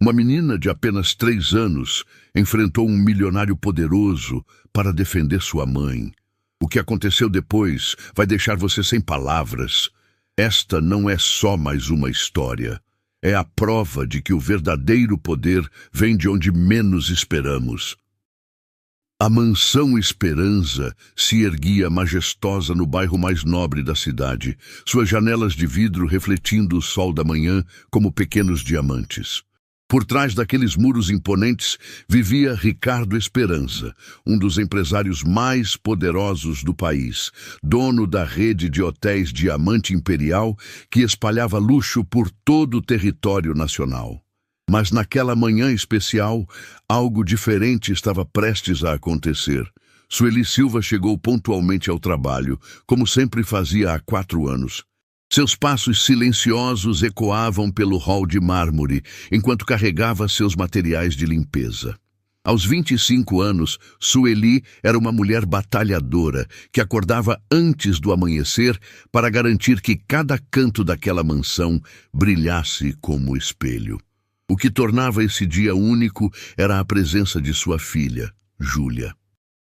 Uma menina de apenas 3 anos enfrentou um milionário poderoso para defender sua mãe. O que aconteceu depois vai deixar você sem palavras. Esta não é só mais uma história. É a prova de que o verdadeiro poder vem de onde menos esperamos. A mansão Esperança se erguia majestosa no bairro mais nobre da cidade, suas janelas de vidro refletindo o sol da manhã como pequenos diamantes. Por trás daqueles muros imponentes vivia Ricardo Esperança, um dos empresários mais poderosos do país, dono da rede de hotéis Diamante Imperial que espalhava luxo por todo o território nacional. Mas naquela manhã especial, algo diferente estava prestes a acontecer. Sueli Silva chegou pontualmente ao trabalho, como sempre fazia há 4 anos. Seus passos silenciosos ecoavam pelo hall de mármore, enquanto carregava seus materiais de limpeza. Aos 25 anos, Sueli era uma mulher batalhadora, que acordava antes do amanhecer para garantir que cada canto daquela mansão brilhasse como espelho. O que tornava esse dia único era a presença de sua filha, Júlia.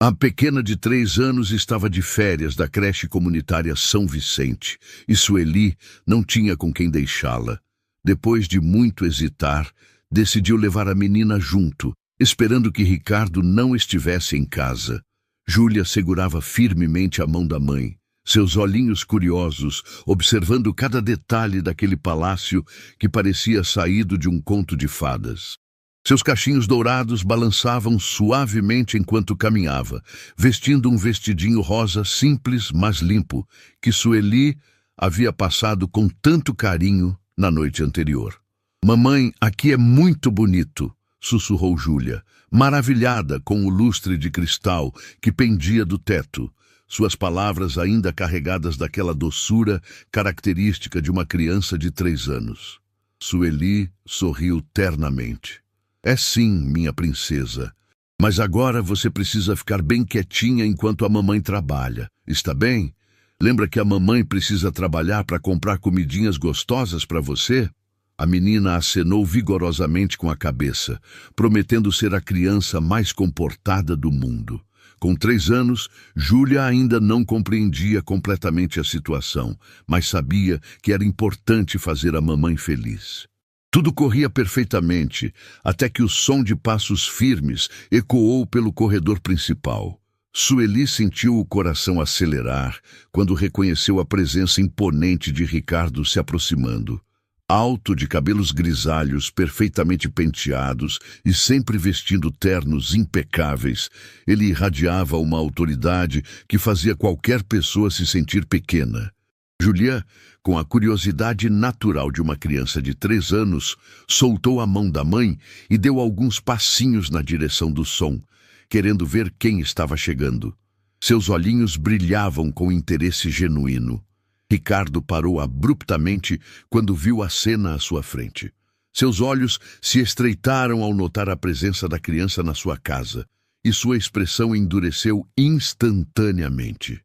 A pequena de 3 anos estava de férias da creche comunitária São Vicente e Sueli não tinha com quem deixá-la. Depois de muito hesitar, decidiu levar a menina junto, esperando que Ricardo não estivesse em casa. Júlia segurava firmemente a mão da mãe, seus olhinhos curiosos, observando cada detalhe daquele palácio que parecia saído de um conto de fadas. Seus cachinhos dourados balançavam suavemente enquanto caminhava, vestindo um vestidinho rosa simples, mas limpo, que Sueli havia passado com tanto carinho na noite anterior. "Mamãe, aqui é muito bonito", sussurrou Júlia, maravilhada com o lustre de cristal que pendia do teto, suas palavras ainda carregadas daquela doçura característica de uma criança de 3 anos. Sueli sorriu ternamente. "É sim, minha princesa. Mas agora você precisa ficar bem quietinha enquanto a mamãe trabalha. Está bem? Lembra que a mamãe precisa trabalhar para comprar comidinhas gostosas para você?" A menina acenou vigorosamente com a cabeça, prometendo ser a criança mais comportada do mundo. Com 3 anos, Júlia ainda não compreendia completamente a situação, mas sabia que era importante fazer a mamãe feliz. Tudo corria perfeitamente, até que o som de passos firmes ecoou pelo corredor principal. Sueli sentiu o coração acelerar quando reconheceu a presença imponente de Ricardo se aproximando. Alto, de cabelos grisalhos, perfeitamente penteados e sempre vestindo ternos impecáveis, ele irradiava uma autoridade que fazia qualquer pessoa se sentir pequena. Julia, com a curiosidade natural de uma criança de 3 anos, soltou a mão da mãe e deu alguns passinhos na direção do som, querendo ver quem estava chegando. Seus olhinhos brilhavam com interesse genuíno. Ricardo parou abruptamente quando viu a cena à sua frente. Seus olhos se estreitaram ao notar a presença da criança na sua casa, e sua expressão endureceu instantaneamente.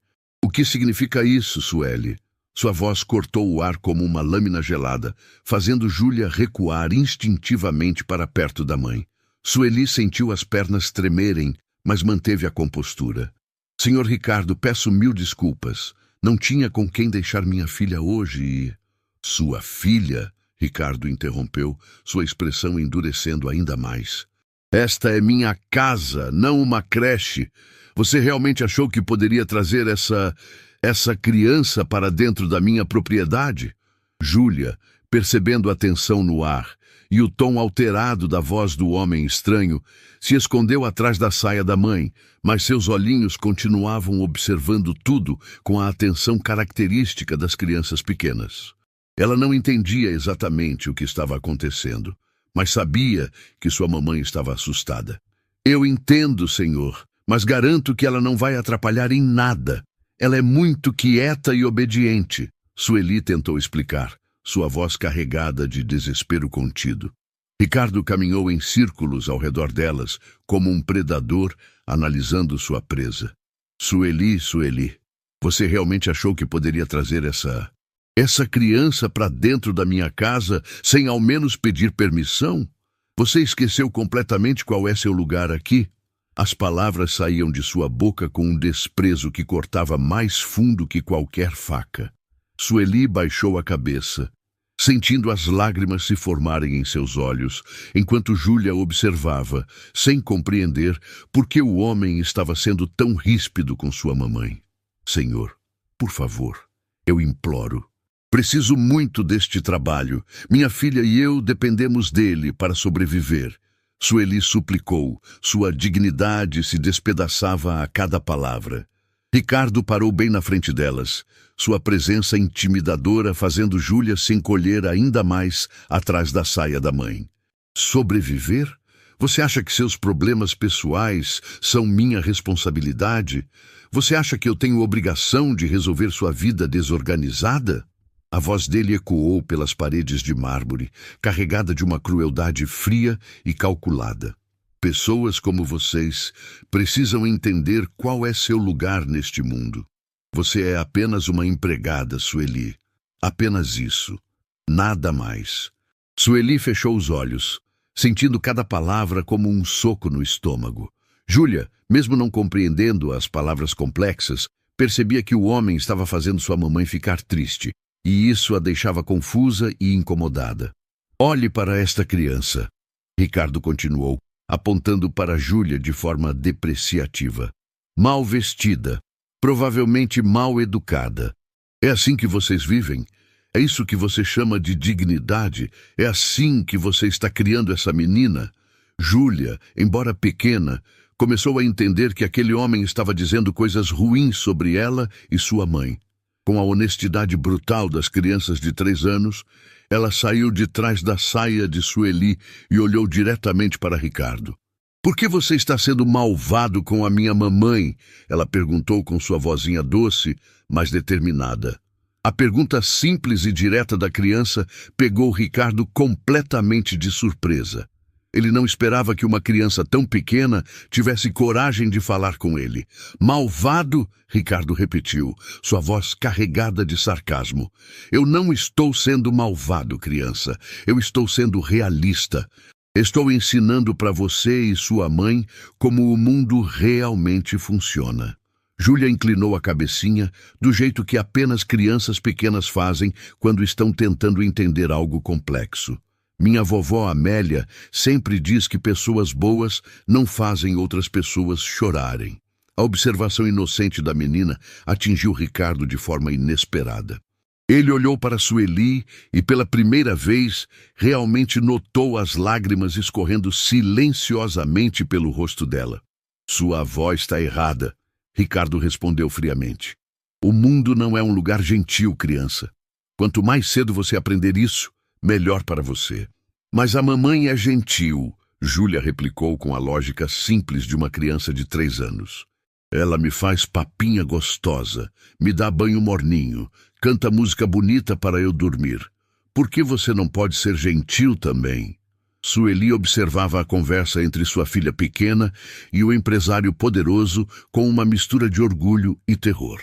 "O que significa isso, Sueli?" Sua voz cortou o ar como uma lâmina gelada, fazendo Júlia recuar instintivamente para perto da mãe. Sueli sentiu as pernas tremerem, mas manteve a compostura. "Senhor Ricardo, peço 1000 desculpas. Não tinha com quem deixar minha filha hoje e..." "Sua filha?" Ricardo interrompeu, sua expressão endurecendo ainda mais. "Esta é minha casa, não uma creche. Você realmente achou que poderia trazer essa criança para dentro da minha propriedade?" Júlia, percebendo a tensão no ar e o tom alterado da voz do homem estranho, se escondeu atrás da saia da mãe, mas seus olhinhos continuavam observando tudo com a atenção característica das crianças pequenas. Ela não entendia exatamente o que estava acontecendo, mas sabia que sua mamãe estava assustada. "Eu entendo, senhor, mas garanto que ela não vai atrapalhar em nada. Ela é muito quieta e obediente", Sueli tentou explicar, sua voz carregada de desespero contido. Ricardo caminhou em círculos ao redor delas, como um predador analisando sua presa. Sueli, você realmente achou que poderia trazer essa criança para dentro da minha casa sem ao menos pedir permissão?" Você esqueceu completamente qual é seu lugar aqui? As palavras saíam de sua boca com um desprezo que cortava mais fundo que qualquer faca. Sueli baixou a cabeça, sentindo as lágrimas se formarem em seus olhos, enquanto Júlia observava, sem compreender por que o homem estava sendo tão ríspido com sua mamãe. Senhor, por favor, eu imploro. Preciso muito deste trabalho. Minha filha e eu dependemos dele para sobreviver. Sueli suplicou. Sua dignidade se despedaçava a cada palavra. Ricardo parou bem na frente delas, sua presença intimidadora fazendo Júlia se encolher ainda mais atrás da saia da mãe. Sobreviver? Você acha que seus problemas pessoais são minha responsabilidade? Você acha que eu tenho obrigação de resolver sua vida desorganizada? A voz dele ecoou pelas paredes de mármore, carregada de uma crueldade fria e calculada. Pessoas como vocês precisam entender qual é seu lugar neste mundo. Você é apenas uma empregada, Sueli. Apenas isso. Nada mais. Sueli fechou os olhos, sentindo cada palavra como um soco no estômago. Júlia, mesmo não compreendendo as palavras complexas, percebia que o homem estava fazendo sua mamãe ficar triste, e isso a deixava confusa e incomodada. Olhe para esta criança, Ricardo continuou, apontando para Júlia de forma depreciativa. Mal vestida, provavelmente mal educada. É assim que vocês vivem? É isso que você chama de dignidade? É assim que você está criando essa menina? Júlia, embora pequena, começou a entender que aquele homem estava dizendo coisas ruins sobre ela e sua mãe. Com a honestidade brutal das crianças de 3 anos, ela saiu de trás da saia de Sueli e olhou diretamente para Ricardo. Por que você está sendo malvado com a minha mamãe? Ela perguntou com sua vozinha doce, mas determinada. A pergunta simples e direta da criança pegou Ricardo completamente de surpresa. Ele não esperava que uma criança tão pequena tivesse coragem de falar com ele. Malvado? Ricardo repetiu, sua voz carregada de sarcasmo. Eu não estou sendo malvado, criança. Eu estou sendo realista. Estou ensinando para você e sua mãe como o mundo realmente funciona. Júlia inclinou a cabecinha do jeito que apenas crianças pequenas fazem quando estão tentando entender algo complexo. Minha vovó Amélia sempre diz que pessoas boas não fazem outras pessoas chorarem. A observação inocente da menina atingiu Ricardo de forma inesperada. Ele olhou para Sueli e, pela primeira vez, realmente notou as lágrimas escorrendo silenciosamente pelo rosto dela. Sua avó está errada, Ricardo respondeu friamente. O mundo não é um lugar gentil, criança. Quanto mais cedo você aprender isso, melhor para você. Mas a mamãe é gentil, Júlia replicou com a lógica simples de uma criança de 3 anos. Ela me faz papinha gostosa, me dá banho morninho, canta música bonita para eu dormir. Por que você não pode ser gentil também? Sueli observava a conversa entre sua filha pequena e o empresário poderoso com uma mistura de orgulho e terror.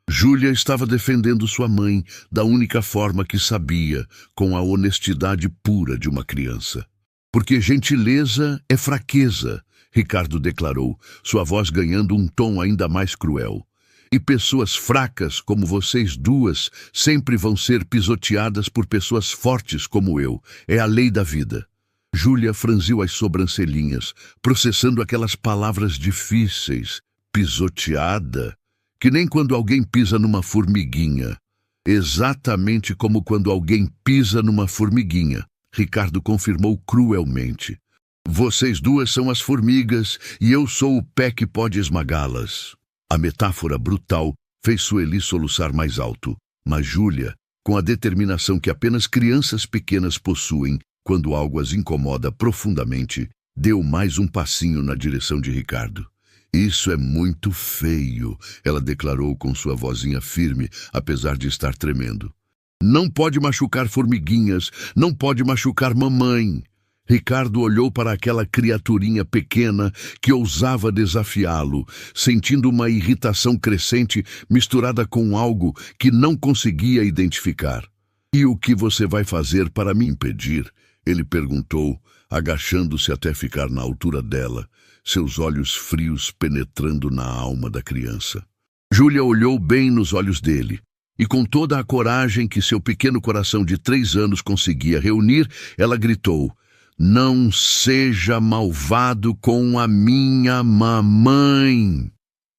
Júlia estava defendendo sua mãe da única forma que sabia, com a honestidade pura de uma criança. Porque gentileza é fraqueza, Ricardo declarou, sua voz ganhando um tom ainda mais cruel. E pessoas fracas como vocês duas sempre vão ser pisoteadas por pessoas fortes como eu. É a lei da vida. Júlia franziu as sobrancelhinhas, processando aquelas palavras difíceis. Pisoteada? Que nem quando alguém pisa numa formiguinha. Exatamente como quando alguém pisa numa formiguinha, Ricardo confirmou cruelmente. Vocês duas são as formigas e eu sou o pé que pode esmagá-las. A metáfora brutal fez Sueli soluçar mais alto, mas Júlia, com a determinação que apenas crianças pequenas possuem quando algo as incomoda profundamente, deu mais um passinho na direção de Ricardo. Isso é muito feio, ela declarou com sua vozinha firme, apesar de estar tremendo. Não pode machucar formiguinhas, não pode machucar mamãe. Ricardo olhou para aquela criaturinha pequena que ousava desafiá-lo, sentindo uma irritação crescente misturada com algo que não conseguia identificar. E o que você vai fazer para me impedir? Ele perguntou, agachando-se até ficar na altura dela, seus olhos frios penetrando na alma da criança. Júlia olhou bem nos olhos dele, e com toda a coragem que seu pequeno coração de 3 anos conseguia reunir, ela gritou: "Não seja malvado com a minha mamãe!"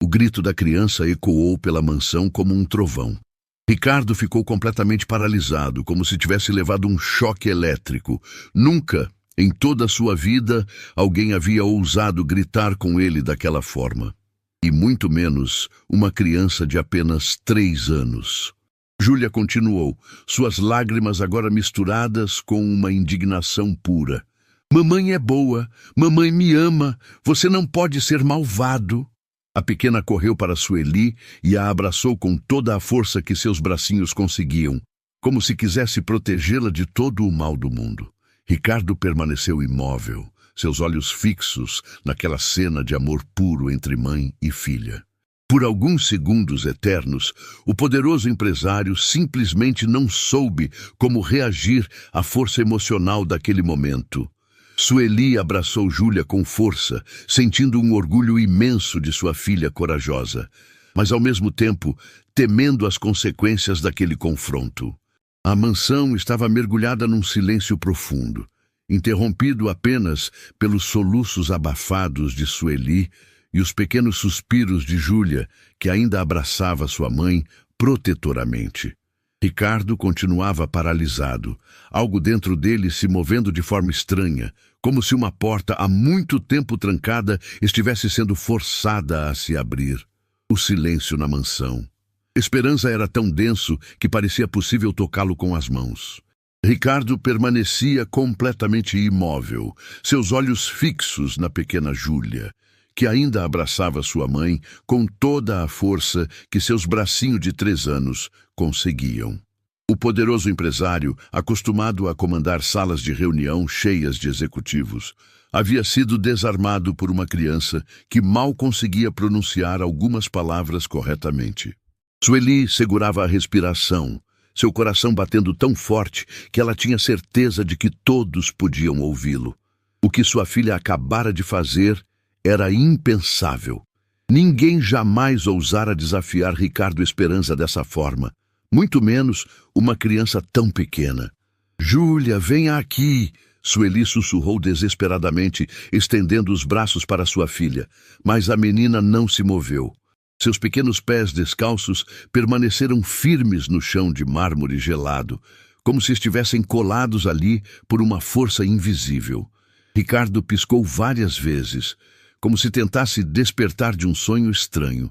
O grito da criança ecoou pela mansão como um trovão. Ricardo ficou completamente paralisado, como se tivesse levado um choque elétrico. Nunca, em toda a sua vida, alguém havia ousado gritar com ele daquela forma. E muito menos uma criança de apenas 3 anos. Júlia continuou, suas lágrimas agora misturadas com uma indignação pura. "Mamãe é boa, mamãe me ama, você não pode ser malvado." A pequena correu para Sueli e a abraçou com toda a força que seus bracinhos conseguiam, como se quisesse protegê-la de todo o mal do mundo. Ricardo permaneceu imóvel, seus olhos fixos naquela cena de amor puro entre mãe e filha. Por alguns segundos eternos, o poderoso empresário simplesmente não soube como reagir à força emocional daquele momento. Sueli abraçou Júlia com força, sentindo um orgulho imenso de sua filha corajosa, mas ao mesmo tempo temendo as consequências daquele confronto. A mansão estava mergulhada num silêncio profundo, interrompido apenas pelos soluços abafados de Sueli e os pequenos suspiros de Júlia, que ainda abraçava sua mãe protetoramente. Ricardo continuava paralisado, algo dentro dele se movendo de forma estranha, como se uma porta há muito tempo trancada estivesse sendo forçada a se abrir. O silêncio na mansão. Esperança era tão denso que parecia possível tocá-lo com as mãos. Ricardo permanecia completamente imóvel, seus olhos fixos na pequena Júlia, que ainda abraçava sua mãe com toda a força que seus bracinhos de 3 anos conseguiam. O poderoso empresário, acostumado a comandar salas de reunião cheias de executivos, havia sido desarmado por uma criança que mal conseguia pronunciar algumas palavras corretamente. Sueli segurava a respiração, seu coração batendo tão forte que ela tinha certeza de que todos podiam ouvi-lo. O que sua filha acabara de fazer era impensável. Ninguém jamais ousara desafiar Ricardo Esperança dessa forma, muito menos uma criança tão pequena. "Júlia, venha aqui!" Sueli sussurrou desesperadamente, estendendo os braços para sua filha, mas a menina não se moveu. Seus pequenos pés descalços permaneceram firmes no chão de mármore gelado, como se estivessem colados ali por uma força invisível. Ricardo piscou várias vezes, como se tentasse despertar de um sonho estranho.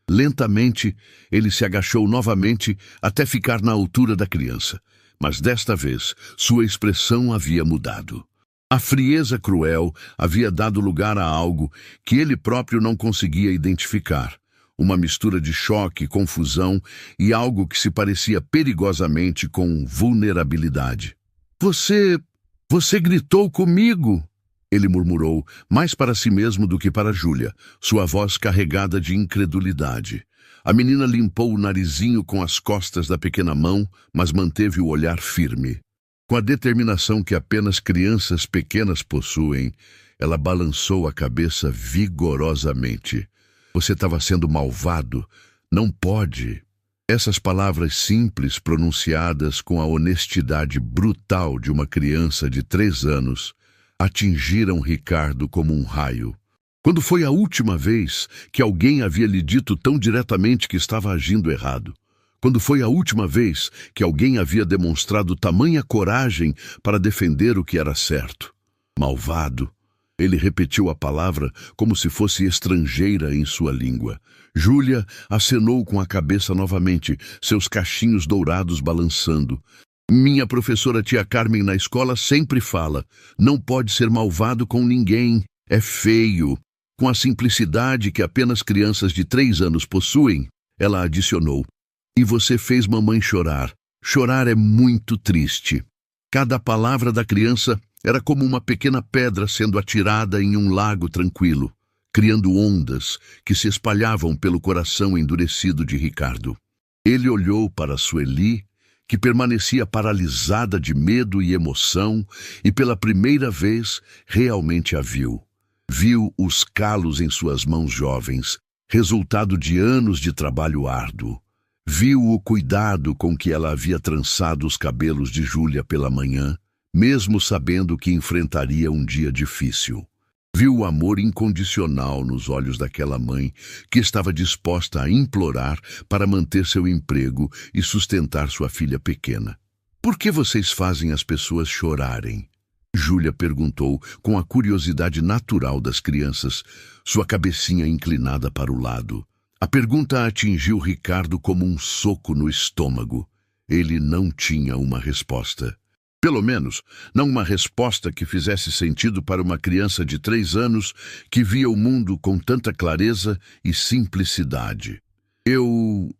Lentamente, ele se agachou novamente até ficar na altura da criança, mas desta vez sua expressão havia mudado. A frieza cruel havia dado lugar a algo que ele próprio não conseguia identificar, uma mistura de choque, confusão e algo que se parecia perigosamente com vulnerabilidade. Você gritou comigo!" Ele murmurou, mais para si mesmo do que para Júlia, sua voz carregada de incredulidade. A menina limpou o narizinho com as costas da pequena mão, mas manteve o olhar firme. Com a determinação que apenas crianças pequenas possuem, ela balançou a cabeça vigorosamente. "Você estava sendo malvado. Não pode." Essas palavras simples, pronunciadas com a honestidade brutal de uma criança de 3 anos, atingiram Ricardo como um raio. Quando foi a última vez que alguém havia lhe dito tão diretamente que estava agindo errado? Quando foi a última vez que alguém havia demonstrado tamanha coragem para defender o que era certo? Malvado. Ele repetiu a palavra como se fosse estrangeira em sua língua. Júlia acenou com a cabeça novamente, seus cachinhos dourados balançando. "Minha professora tia Carmen na escola sempre fala, não pode ser malvado com ninguém, é feio." Com a simplicidade que apenas crianças de 3 anos possuem, ela adicionou, "E você fez mamãe chorar. Chorar é muito triste." Cada palavra da criança era como uma pequena pedra sendo atirada em um lago tranquilo, criando ondas que se espalhavam pelo coração endurecido de Ricardo. Ele olhou para Sueli, que permanecia paralisada de medo e emoção, e pela primeira vez realmente a viu. Viu os calos em suas mãos jovens, resultado de anos de trabalho árduo. Viu o cuidado com que ela havia trançado os cabelos de Júlia pela manhã, mesmo sabendo que enfrentaria um dia difícil. Viu o amor incondicional nos olhos daquela mãe que estava disposta a implorar para manter seu emprego e sustentar sua filha pequena. "Por que vocês fazem as pessoas chorarem?" Júlia perguntou com a curiosidade natural das crianças, sua cabecinha inclinada para o lado. A pergunta atingiu Ricardo como um soco no estômago. Ele não tinha uma resposta. Pelo menos, não uma resposta que fizesse sentido para uma criança de 3 anos que via o mundo com tanta clareza e simplicidade. Eu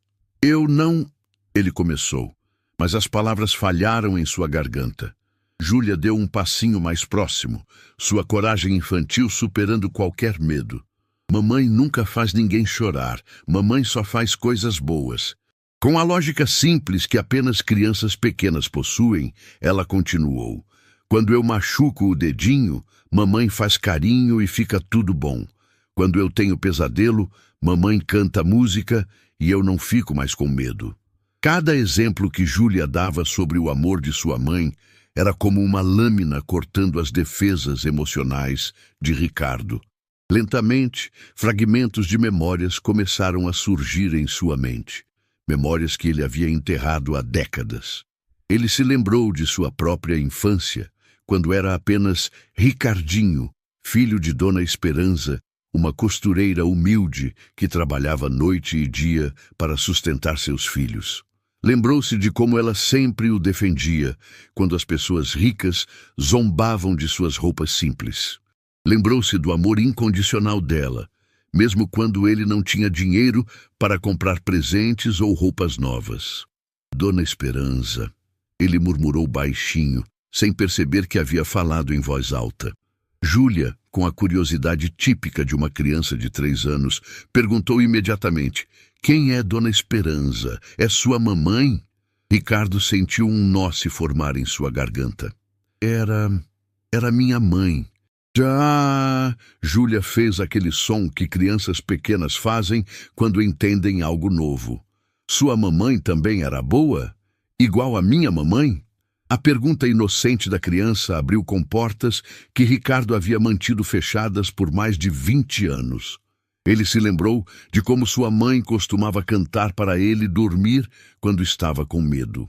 não... Ele começou, mas as palavras falharam em sua garganta. Júlia deu um passinho mais próximo, sua coragem infantil superando qualquer medo. "Mamãe nunca faz ninguém chorar. Mamãe só faz coisas boas." Com a lógica simples que apenas crianças pequenas possuem, ela continuou. "Quando eu machuco o dedinho, mamãe faz carinho e fica tudo bom. Quando eu tenho pesadelo, mamãe canta música e eu não fico mais com medo." Cada exemplo que Júlia dava sobre o amor de sua mãe era como uma lâmina cortando as defesas emocionais de Ricardo. Lentamente, fragmentos de memórias começaram a surgir em sua mente. Memórias que ele havia enterrado há décadas. Ele se lembrou de sua própria infância, quando era apenas Ricardinho, filho de Dona Esperança, uma costureira humilde que trabalhava noite e dia para sustentar seus filhos. Lembrou-se de como ela sempre o defendia, quando as pessoas ricas zombavam de suas roupas simples. Lembrou-se do amor incondicional dela, mesmo quando ele não tinha dinheiro para comprar presentes ou roupas novas. "Dona Esperança", ele murmurou baixinho, sem perceber que havia falado em voz alta. Júlia, com a curiosidade típica de uma criança de 3 anos, perguntou imediatamente: "Quem é Dona Esperança? É sua mamãe?" Ricardo sentiu um nó se formar em sua garganta. Era minha mãe." "Já!" Júlia fez aquele som que crianças pequenas fazem quando entendem algo novo. "Sua mamãe também era boa? Igual a minha mamãe?" A pergunta inocente da criança abriu comportas que Ricardo havia mantido fechadas por mais de 20 anos. Ele se lembrou de como sua mãe costumava cantar para ele dormir quando estava com medo.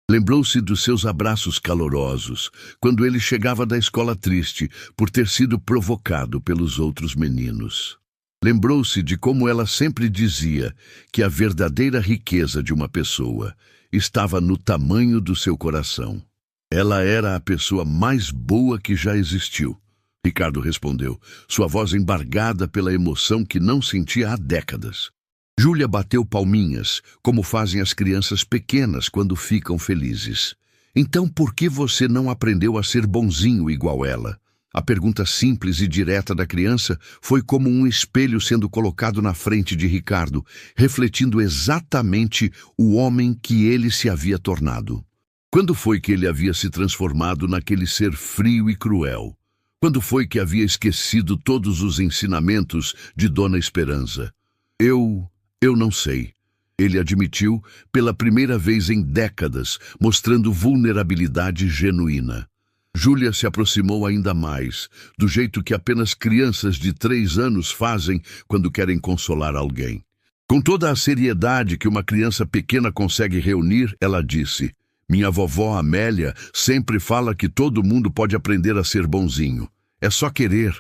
Lembrou-se dos seus abraços calorosos, quando ele chegava da escola triste por ter sido provocado pelos outros meninos. Lembrou-se de como ela sempre dizia que a verdadeira riqueza de uma pessoa estava no tamanho do seu coração. Ela era a pessoa mais boa que já existiu. Ricardo respondeu, sua voz embargada pela emoção que não sentia há décadas. Júlia bateu palminhas, como fazem as crianças pequenas quando ficam felizes. "Então por que você não aprendeu a ser bonzinho igual ela?" A pergunta simples e direta da criança foi como um espelho sendo colocado na frente de Ricardo, refletindo exatamente o homem que ele se havia tornado. Quando foi que ele havia se transformado naquele ser frio e cruel? Quando foi que havia esquecido todos os ensinamentos de Dona Esperança? Eu não sei. Ele admitiu pela primeira vez em décadas, mostrando vulnerabilidade genuína. Júlia se aproximou ainda mais, do jeito que apenas crianças de 3 anos fazem quando querem consolar alguém. Com toda a seriedade que uma criança pequena consegue reunir, ela disse, "Minha vovó Amélia sempre fala que todo mundo pode aprender a ser bonzinho. É só querer."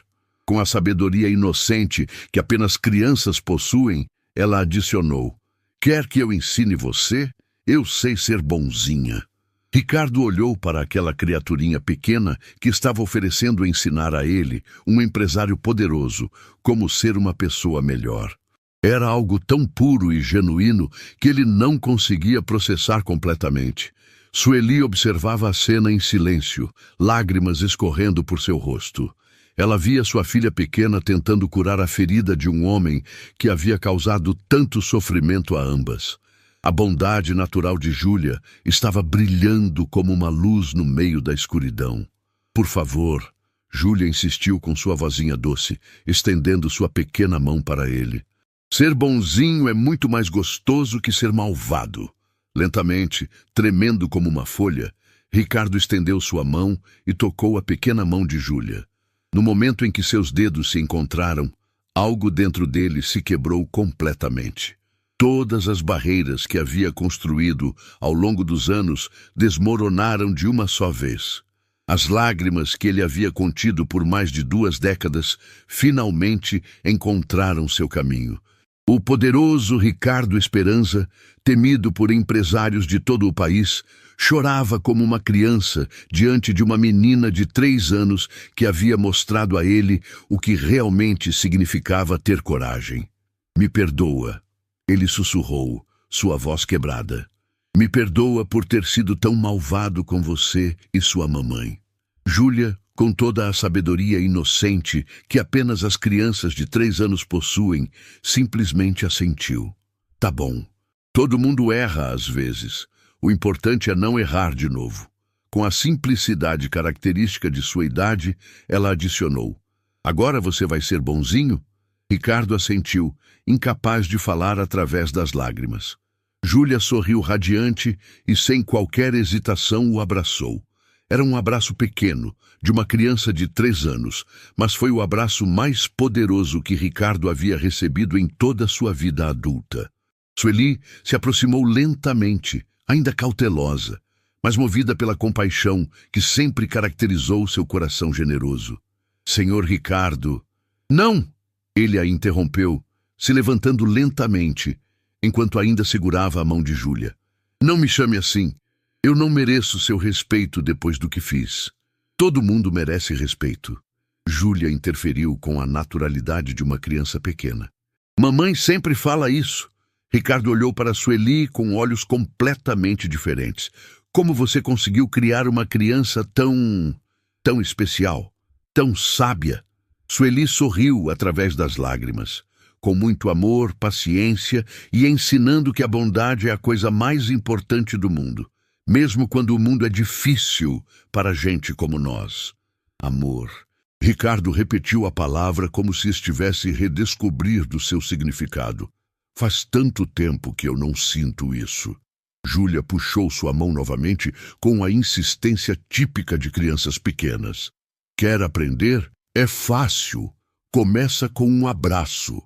Com a sabedoria inocente que apenas crianças possuem, ela adicionou, "Quer que eu ensine você? Eu sei ser bonzinha." Ricardo olhou para aquela criaturinha pequena que estava oferecendo ensinar a ele, um empresário poderoso, como ser uma pessoa melhor. Era algo tão puro e genuíno que ele não conseguia processar completamente. Sueli observava a cena em silêncio, lágrimas escorrendo por seu rosto. Ela via sua filha pequena tentando curar a ferida de um homem que havia causado tanto sofrimento a ambas. A bondade natural de Júlia estava brilhando como uma luz no meio da escuridão. Por favor, Júlia insistiu com sua vozinha doce, estendendo sua pequena mão para ele. Ser bonzinho é muito mais gostoso que ser malvado. Lentamente, tremendo como uma folha, Ricardo estendeu sua mão e tocou a pequena mão de Júlia. No momento em que seus dedos se encontraram, algo dentro dele se quebrou completamente. Todas as barreiras que havia construído ao longo dos anos desmoronaram de uma só vez. As lágrimas que ele havia contido por mais de 2 décadas finalmente encontraram seu caminho. O poderoso Ricardo Esperança, temido por empresários de todo o país, chorava como uma criança diante de uma menina de 3 anos que havia mostrado a ele o que realmente significava ter coragem. Me perdoa, ele sussurrou, sua voz quebrada. Me perdoa por ter sido tão malvado com você e sua mamãe. Júlia, com toda a sabedoria inocente que apenas as crianças de 3 anos possuem, simplesmente assentiu. Tá bom. Todo mundo erra às vezes. O importante é não errar de novo. Com a simplicidade característica de sua idade, ela adicionou. Agora você vai ser bonzinho? Ricardo assentiu, incapaz de falar através das lágrimas. Júlia sorriu radiante e, sem qualquer hesitação, o abraçou. Era um abraço pequeno, de uma criança de 3 anos, mas foi o abraço mais poderoso que Ricardo havia recebido em toda a sua vida adulta. Sueli se aproximou lentamente, ainda cautelosa, mas movida pela compaixão que sempre caracterizou seu coração generoso. Senhor Ricardo... Não! Ele a interrompeu, se levantando lentamente, enquanto ainda segurava a mão de Júlia. Não me chame assim. Eu não mereço seu respeito depois do que fiz. Todo mundo merece respeito. Júlia interferiu com a naturalidade de uma criança pequena. Mamãe sempre fala isso. Ricardo olhou para Sueli com olhos completamente diferentes. Como você conseguiu criar uma criança tão especial, tão sábia? Sueli sorriu através das lágrimas, com muito amor, paciência e ensinando que a bondade é a coisa mais importante do mundo. Mesmo quando o mundo é difícil para gente como nós. Amor. Ricardo repetiu a palavra como se estivesse redescobrindo seu significado. Faz tanto tempo que eu não sinto isso. Júlia puxou sua mão novamente com a insistência típica de crianças pequenas. Quer aprender? É fácil. Começa com um abraço.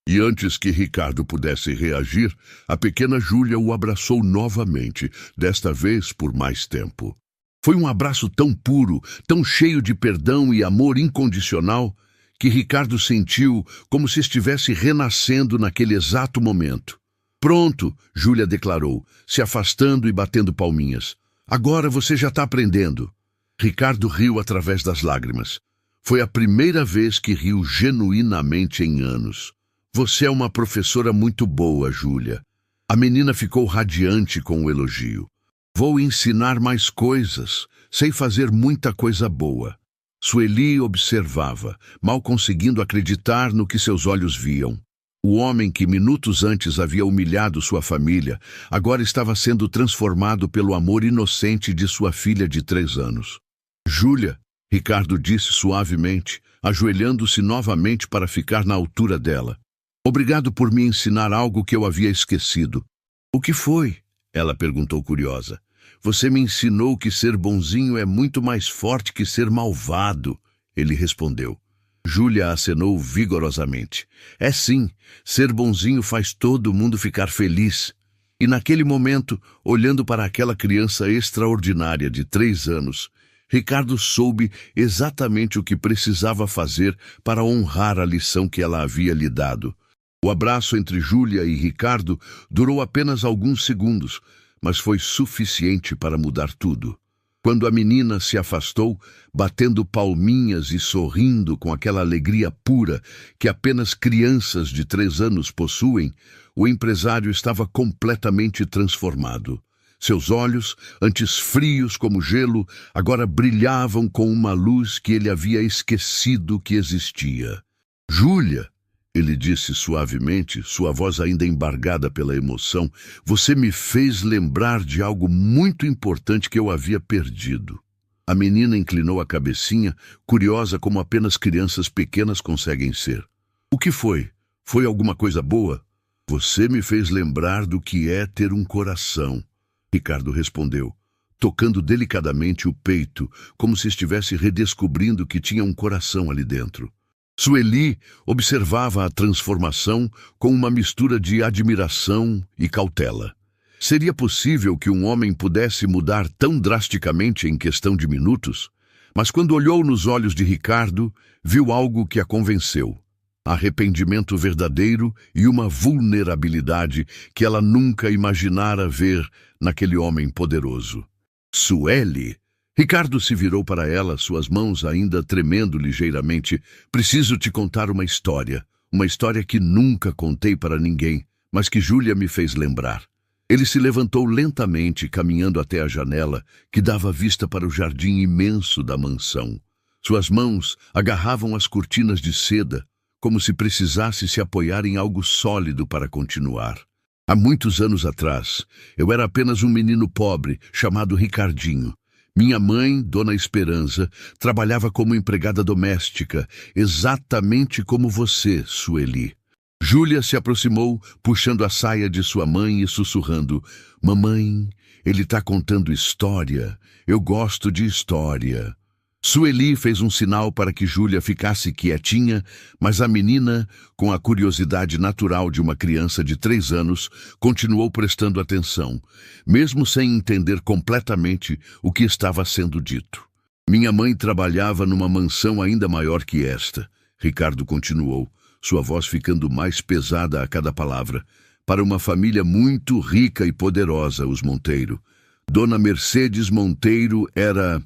E antes que Ricardo pudesse reagir, a pequena Júlia o abraçou novamente, desta vez por mais tempo. Foi um abraço tão puro, tão cheio de perdão e amor incondicional, que Ricardo sentiu como se estivesse renascendo naquele exato momento. Pronto, Júlia declarou, se afastando e batendo palminhas. Agora você já está aprendendo. Ricardo riu através das lágrimas. Foi a primeira vez que riu genuinamente em anos. Você é uma professora muito boa, Júlia. A menina ficou radiante com o elogio. Vou ensinar mais coisas. Sei fazer muita coisa boa. Sueli observava, mal conseguindo acreditar no que seus olhos viam. O homem que minutos antes havia humilhado sua família, agora estava sendo transformado pelo amor inocente de sua filha de 3 anos. Júlia, Ricardo disse suavemente, ajoelhando-se novamente para ficar na altura dela. Obrigado por me ensinar algo que eu havia esquecido. O que foi? Ela perguntou curiosa. Você me ensinou que ser bonzinho é muito mais forte que ser malvado, ele respondeu. Júlia acenou vigorosamente. É sim, ser bonzinho faz todo mundo ficar feliz. E naquele momento, olhando para aquela criança extraordinária de 3 anos, Ricardo soube exatamente o que precisava fazer para honrar a lição que ela havia lhe dado. O abraço entre Júlia e Ricardo durou apenas alguns segundos, mas foi suficiente para mudar tudo. Quando a menina se afastou, batendo palminhas e sorrindo com aquela alegria pura que apenas crianças de 3 anos possuem, o empresário estava completamente transformado. Seus olhos, antes frios como gelo, agora brilhavam com uma luz que ele havia esquecido que existia. Júlia! ele disse suavemente, sua voz ainda embargada pela emoção, você me fez lembrar de algo muito importante que eu havia perdido. A menina inclinou a cabecinha, curiosa como apenas crianças pequenas conseguem ser. O que foi? Foi alguma coisa boa? Você me fez lembrar do que é ter um coração, Ricardo respondeu, tocando delicadamente o peito, como se estivesse redescobrindo que tinha um coração ali dentro. Sueli observava a transformação com uma mistura de admiração e cautela. Seria possível que um homem pudesse mudar tão drasticamente em questão de minutos? Mas quando olhou nos olhos de Ricardo, viu algo que a convenceu. Arrependimento verdadeiro e uma vulnerabilidade que ela nunca imaginara ver naquele homem poderoso. Sueli! Ricardo se virou para ela, suas mãos ainda tremendo ligeiramente. Preciso te contar uma história que nunca contei para ninguém, mas que Júlia me fez lembrar. Ele se levantou lentamente, caminhando até a janela, que dava vista para o jardim imenso da mansão. Suas mãos agarravam as cortinas de seda, como se precisasse se apoiar em algo sólido para continuar. Há muitos anos atrás, eu era apenas um menino pobre, chamado Ricardinho. Minha mãe, Dona Esperança, trabalhava como empregada doméstica, exatamente como você, Sueli. Júlia se aproximou, puxando a saia de sua mãe e sussurrando, mamãe, ele está contando história. Eu gosto de história. Sueli fez um sinal para que Júlia ficasse quietinha, mas a menina, com a curiosidade natural de uma criança de 3 anos, continuou prestando atenção, mesmo sem entender completamente o que estava sendo dito. Minha mãe trabalhava numa mansão ainda maior que esta, Ricardo continuou, sua voz ficando mais pesada a cada palavra, para uma família muito rica e poderosa, os Monteiro. Dona Mercedes Monteiro era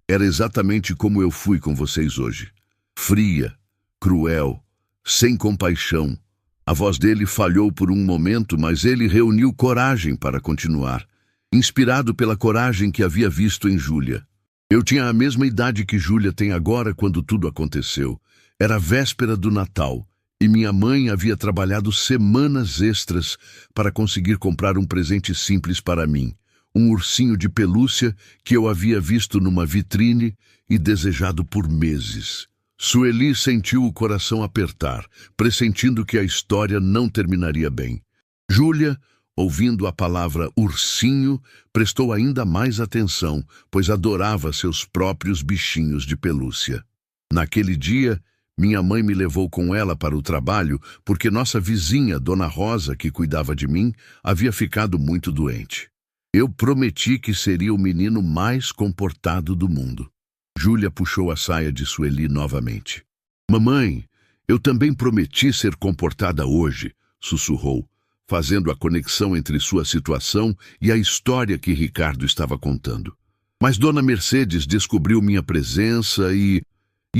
exatamente como eu fui com vocês hoje. Fria, cruel, sem compaixão. A voz dele falhou por um momento, mas ele reuniu coragem para continuar, inspirado pela coragem que havia visto em Júlia. Eu tinha a mesma idade que Júlia tem agora quando tudo aconteceu. Era a véspera do Natal, e minha mãe havia trabalhado semanas extras para conseguir comprar um presente simples para mim. Um ursinho de pelúcia que eu havia visto numa vitrine e desejado por meses. Sueli sentiu o coração apertar, pressentindo que a história não terminaria bem. Júlia, ouvindo a palavra ursinho, prestou ainda mais atenção, pois adorava seus próprios bichinhos de pelúcia. Naquele dia, minha mãe me levou com ela para o trabalho porque nossa vizinha, Dona Rosa, que cuidava de mim, havia ficado muito doente. Eu prometi que seria o menino mais comportado do mundo. Júlia puxou a saia de Sueli novamente. Mamãe, eu também prometi ser comportada hoje, sussurrou, fazendo a conexão entre sua situação e a história que Ricardo estava contando. Mas Dona Mercedes descobriu minha presença e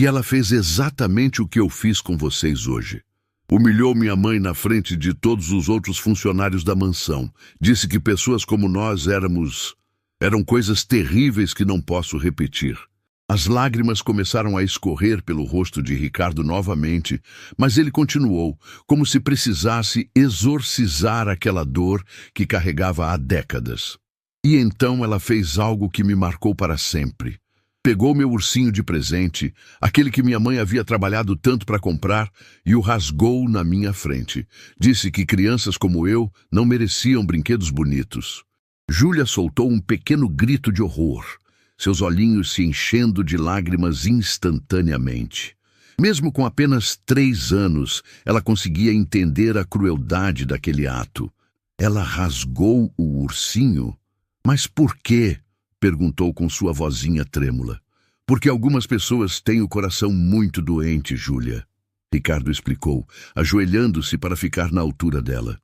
ela fez exatamente o que eu fiz com vocês hoje. Humilhou minha mãe na frente de todos os outros funcionários da mansão. Disse que pessoas como nós eram coisas terríveis que não posso repetir. As lágrimas começaram a escorrer pelo rosto de Ricardo novamente, mas ele continuou, como se precisasse exorcizar aquela dor que carregava há décadas. E então ela fez algo que me marcou para sempre. Pegou meu ursinho de presente, aquele que minha mãe havia trabalhado tanto para comprar, e o rasgou na minha frente. Disse que crianças como eu não mereciam brinquedos bonitos. Júlia soltou um pequeno grito de horror, seus olhinhos se enchendo de lágrimas instantaneamente. Mesmo com apenas 3 anos, ela conseguia entender a crueldade daquele ato. Ela rasgou o ursinho? Mas por quê? Perguntou com sua vozinha trêmula. Porque algumas pessoas têm o coração muito doente, Júlia. Ricardo explicou, ajoelhando-se para ficar na altura dela.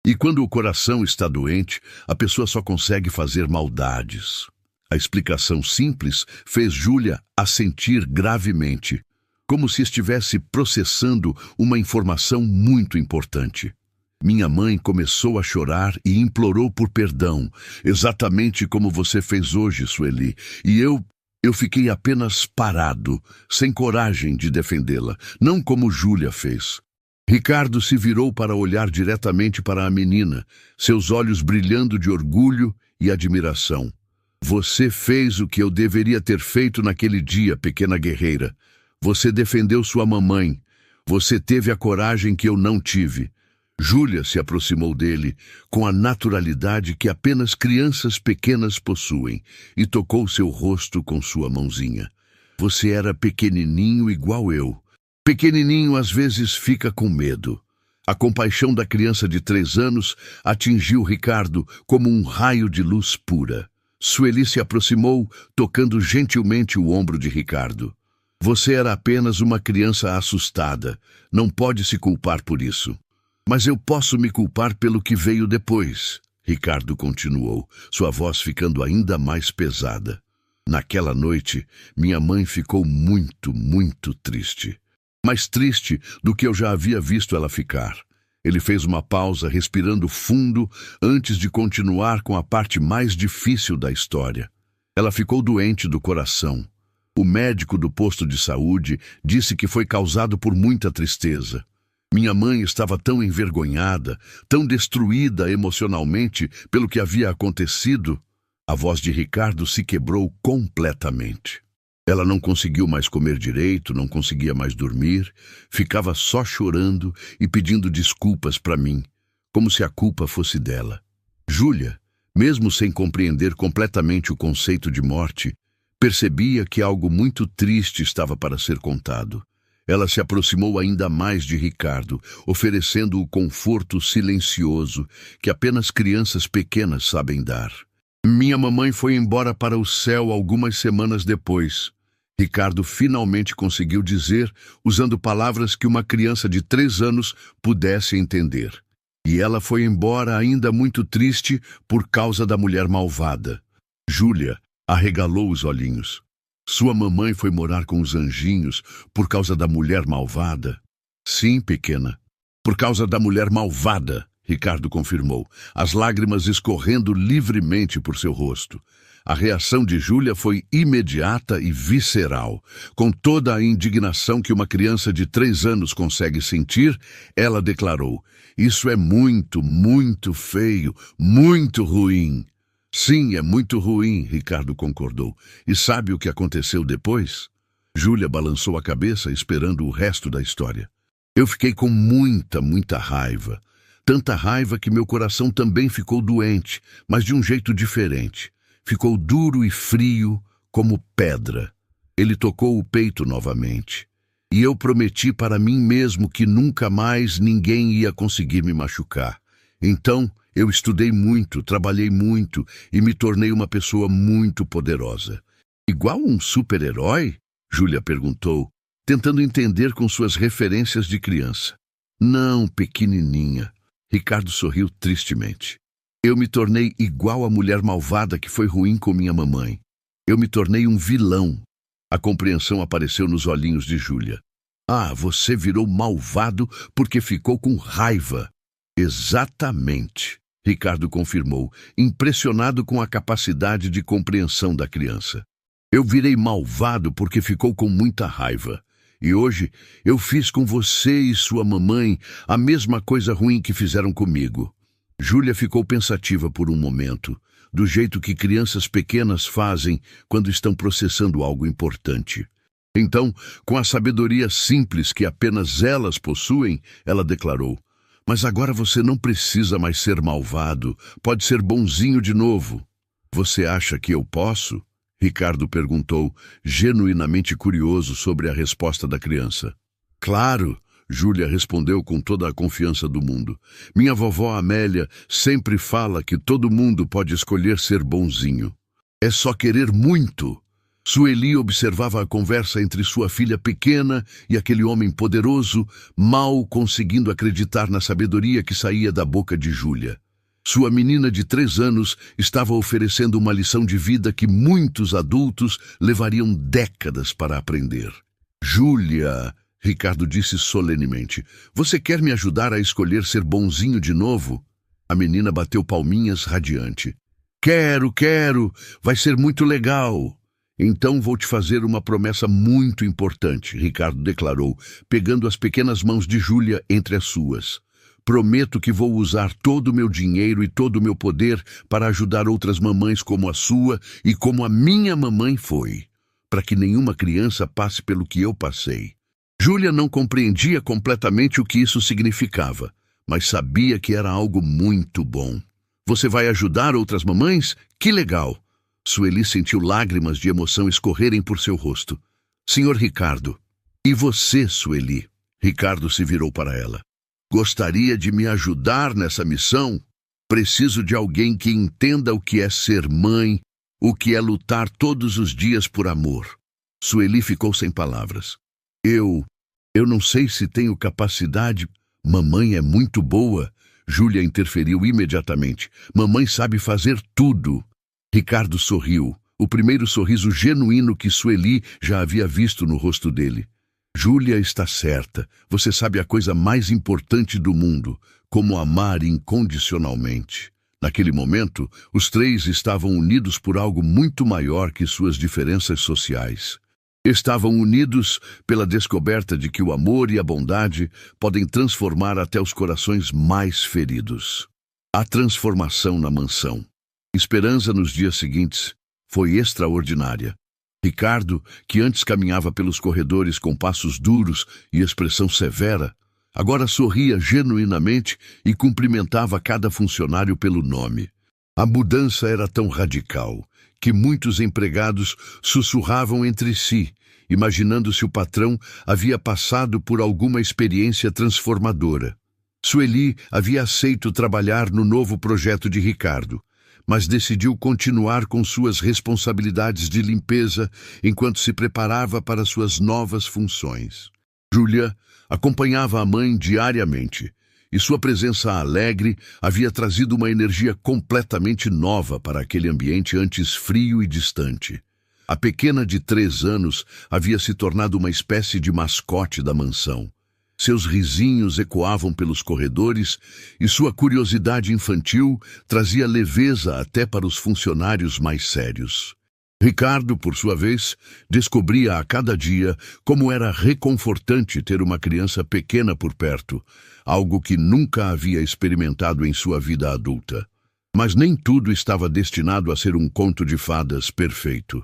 E quando o coração está doente, a pessoa só consegue fazer maldades. A explicação simples fez Júlia assentir gravemente, como se estivesse processando uma informação muito importante. Minha mãe começou a chorar e implorou por perdão, exatamente como você fez hoje, Sueli, e eu fiquei apenas parado, sem coragem de defendê-la, não como Júlia fez. Ricardo se virou para olhar diretamente para a menina, seus olhos brilhando de orgulho e admiração. Você fez o que eu deveria ter feito naquele dia, pequena guerreira. Você defendeu sua mamãe. Você teve a coragem que eu não tive. Júlia se aproximou dele com a naturalidade que apenas crianças pequenas possuem e tocou seu rosto com sua mãozinha. Você era pequenininho igual eu. Pequenininho às vezes fica com medo. A compaixão da criança de 3 anos atingiu Ricardo como um raio de luz pura. Sueli se aproximou, tocando gentilmente o ombro de Ricardo. Você era apenas uma criança assustada. Não pode se culpar por isso. Mas eu posso me culpar pelo que veio depois, Ricardo continuou, sua voz ficando ainda mais pesada. Naquela noite, minha mãe ficou muito, muito triste. Mais triste do que eu já havia visto ela ficar. Ele fez uma pausa, respirando fundo, antes de continuar com a parte mais difícil da história. Ela ficou doente do coração. O médico do posto de saúde disse que foi causado por muita tristeza. Minha mãe estava tão envergonhada, tão destruída emocionalmente pelo que havia acontecido. A voz de Ricardo se quebrou completamente. Ela não conseguiu mais comer direito, não conseguia mais dormir, ficava só chorando e pedindo desculpas para mim, como se a culpa fosse dela. Júlia, mesmo sem compreender completamente o conceito de morte, percebia que algo muito triste estava para ser contado. Ela se aproximou ainda mais de Ricardo, oferecendo o conforto silencioso que apenas crianças pequenas sabem dar. Minha mamãe foi embora para o céu algumas semanas depois. Ricardo finalmente conseguiu dizer, usando palavras que uma criança de 3 anos pudesse entender. E ela foi embora ainda muito triste por causa da mulher malvada. Júlia arregalou os olhinhos. Sua mamãe foi morar com os anjinhos por causa da mulher malvada? Sim, pequena. Por causa da mulher malvada, Ricardo confirmou, as lágrimas escorrendo livremente por seu rosto. A reação de Júlia foi imediata e visceral. Com toda a indignação que uma criança de 3 anos consegue sentir, ela declarou: "Isso é muito, muito feio, muito ruim." Sim, é muito ruim, Ricardo concordou. E sabe o que aconteceu depois? Júlia balançou a cabeça, esperando o resto da história. Eu fiquei com muita, muita raiva. Tanta raiva que meu coração também ficou doente, mas de um jeito diferente. Ficou duro e frio como pedra. Ele tocou o peito novamente. E eu prometi para mim mesmo que nunca mais ninguém ia conseguir me machucar. Então, eu estudei muito, trabalhei muito e me tornei uma pessoa muito poderosa. Igual um super-herói? Júlia perguntou, tentando entender com suas referências de criança. Não, pequenininha. Ricardo sorriu tristemente. Eu me tornei igual a mulher malvada que foi ruim com minha mamãe. Eu me tornei um vilão. A compreensão apareceu nos olhinhos de Júlia. Ah, você virou malvado porque ficou com raiva. Exatamente, Ricardo confirmou, impressionado com a capacidade de compreensão da criança. Eu virei malvado porque ficou com muita raiva. E hoje eu fiz com você e sua mamãe a mesma coisa ruim que fizeram comigo. Júlia ficou pensativa por um momento, do jeito que crianças pequenas fazem quando estão processando algo importante. Então, com a sabedoria simples que apenas elas possuem, ela declarou: "Mas agora você não precisa mais ser malvado, pode ser bonzinho de novo." "Você acha que eu posso?" Ricardo perguntou, genuinamente curioso sobre a resposta da criança. "Claro!" Júlia respondeu com toda a confiança do mundo. "Minha vovó Amélia sempre fala que todo mundo pode escolher ser bonzinho. É só querer muito." Sueli observava a conversa entre sua filha pequena e aquele homem poderoso, mal conseguindo acreditar na sabedoria que saía da boca de Júlia. Sua menina de 3 anos estava oferecendo uma lição de vida que muitos adultos levariam décadas para aprender. "Júlia", Ricardo disse solenemente, "você quer me ajudar a escolher ser bonzinho de novo?" A menina bateu palminhas radiante. Quero, vai ser muito legal." Então vou te fazer uma promessa muito importante, Ricardo declarou, pegando as pequenas mãos de Júlia entre as suas. Prometo que vou usar todo o meu dinheiro e todo o meu poder para ajudar outras mamães como a sua e como a minha mamãe foi, para que nenhuma criança passe pelo que eu passei. Júlia não compreendia completamente o que isso significava, mas sabia que era algo muito bom. Você vai ajudar outras mamães? Que legal! Sueli sentiu lágrimas de emoção escorrerem por seu rosto. Senhor Ricardo, e você, Sueli? Ricardo se virou para ela. Gostaria de me ajudar nessa missão? Preciso de alguém que entenda o que é ser mãe, o que é lutar todos os dias por amor. Sueli ficou sem palavras. Eu não sei se tenho capacidade. Mamãe é muito boa. Júlia interferiu imediatamente. Mamãe sabe fazer tudo. Ricardo sorriu, o primeiro sorriso genuíno que Sueli já havia visto no rosto dele. Júlia está certa. Você sabe a coisa mais importante do mundo, como amar incondicionalmente. Naquele momento, os três estavam unidos por algo muito maior que suas diferenças sociais. Estavam unidos pela descoberta de que o amor e a bondade podem transformar até os corações mais feridos. A transformação na mansão. Esperança nos dias seguintes foi extraordinária. Ricardo, que antes caminhava pelos corredores com passos duros e expressão severa, agora sorria genuinamente e cumprimentava cada funcionário pelo nome. A mudança era tão radical que muitos empregados sussurravam entre si, imaginando se o patrão havia passado por alguma experiência transformadora. Sueli havia aceito trabalhar no novo projeto de Ricardo, mas decidiu continuar com suas responsabilidades de limpeza enquanto se preparava para suas novas funções. Júlia acompanhava a mãe diariamente, e sua presença alegre havia trazido uma energia completamente nova para aquele ambiente antes frio e distante. A pequena de 3 anos havia se tornado uma espécie de mascote da mansão. Seus risinhos ecoavam pelos corredores e sua curiosidade infantil trazia leveza até para os funcionários mais sérios. Ricardo, por sua vez, descobria a cada dia como era reconfortante ter uma criança pequena por perto, algo que nunca havia experimentado em sua vida adulta. Mas nem tudo estava destinado a ser um conto de fadas perfeito.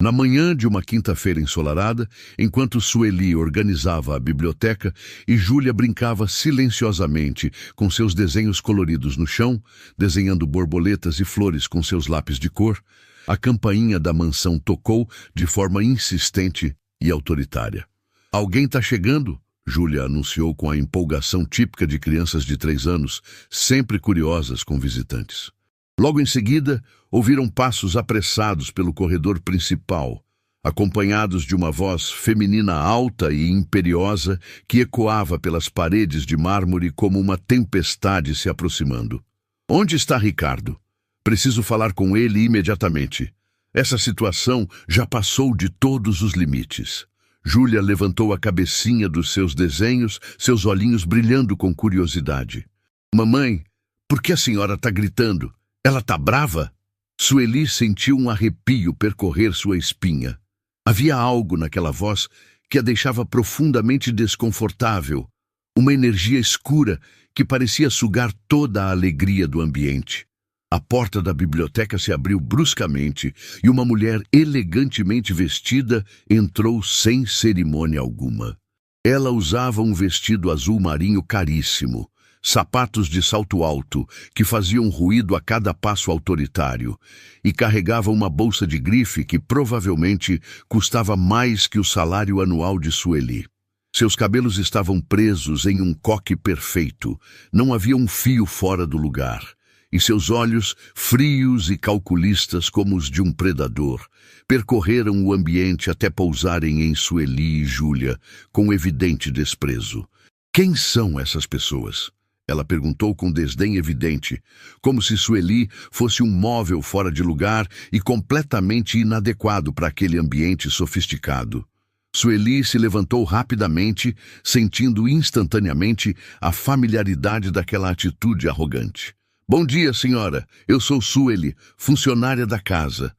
Na manhã de uma quinta-feira ensolarada, enquanto Sueli organizava a biblioteca e Júlia brincava silenciosamente com seus desenhos coloridos no chão, desenhando borboletas e flores com seus lápis de cor, a campainha da mansão tocou de forma insistente e autoritária. Alguém está chegando, Júlia anunciou com a empolgação típica de crianças de 3 anos, sempre curiosas com visitantes. Logo em seguida, ouviram passos apressados pelo corredor principal, acompanhados de uma voz feminina alta e imperiosa que ecoava pelas paredes de mármore como uma tempestade se aproximando. Onde está Ricardo? Preciso falar com ele imediatamente. Essa situação já passou de todos os limites. Júlia levantou a cabecinha dos seus desenhos, seus olhinhos brilhando com curiosidade. Mamãe, por que a senhora está gritando? Ela está brava? Sueli sentiu um arrepio percorrer sua espinha. Havia algo naquela voz que a deixava profundamente desconfortável, uma energia escura que parecia sugar toda a alegria do ambiente. A porta da biblioteca se abriu bruscamente e uma mulher elegantemente vestida entrou sem cerimônia alguma. Ela usava um vestido azul marinho caríssimo, sapatos de salto alto que faziam ruído a cada passo autoritário e carregava uma bolsa de grife que provavelmente custava mais que o salário anual de Sueli. Seus cabelos estavam presos em um coque perfeito, não havia um fio fora do lugar, e seus olhos, frios e calculistas como os de um predador, percorreram o ambiente até pousarem em Sueli e Júlia com evidente desprezo. Quem são essas pessoas? Ela perguntou com desdém evidente, como se Sueli fosse um móvel fora de lugar e completamente inadequado para aquele ambiente sofisticado. Sueli se levantou rapidamente, sentindo instantaneamente a familiaridade daquela atitude arrogante. Bom dia, senhora. Eu sou Sueli, funcionária da casa.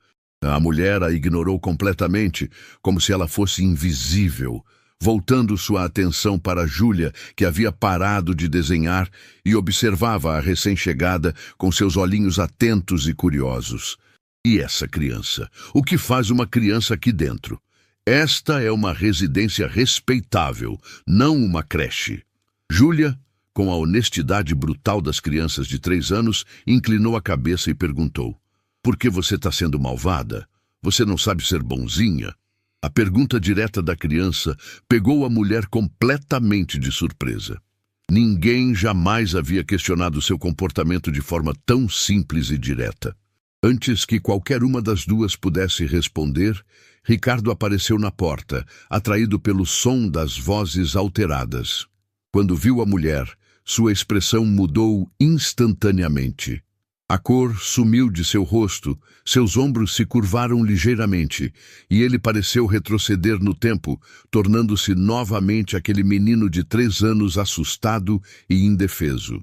A mulher a ignorou completamente, como se ela fosse invisível, voltando sua atenção para Júlia, que havia parado de desenhar e observava a recém-chegada com seus olhinhos atentos e curiosos. E essa criança? O que faz uma criança aqui dentro? Esta é uma residência respeitável, não uma creche. Júlia, com a honestidade brutal das crianças de 3 anos, inclinou a cabeça e perguntou: "Por que você está sendo malvada? Você não sabe ser bonzinha?" A pergunta direta da criança pegou a mulher completamente de surpresa. Ninguém jamais havia questionado seu comportamento de forma tão simples e direta. Antes que qualquer uma das duas pudesse responder, Ricardo apareceu na porta, atraído pelo som das vozes alteradas. Quando viu a mulher, sua expressão mudou instantaneamente. A cor sumiu de seu rosto, seus ombros se curvaram ligeiramente, e ele pareceu retroceder no tempo, tornando-se novamente aquele menino de 3 anos assustado e indefeso.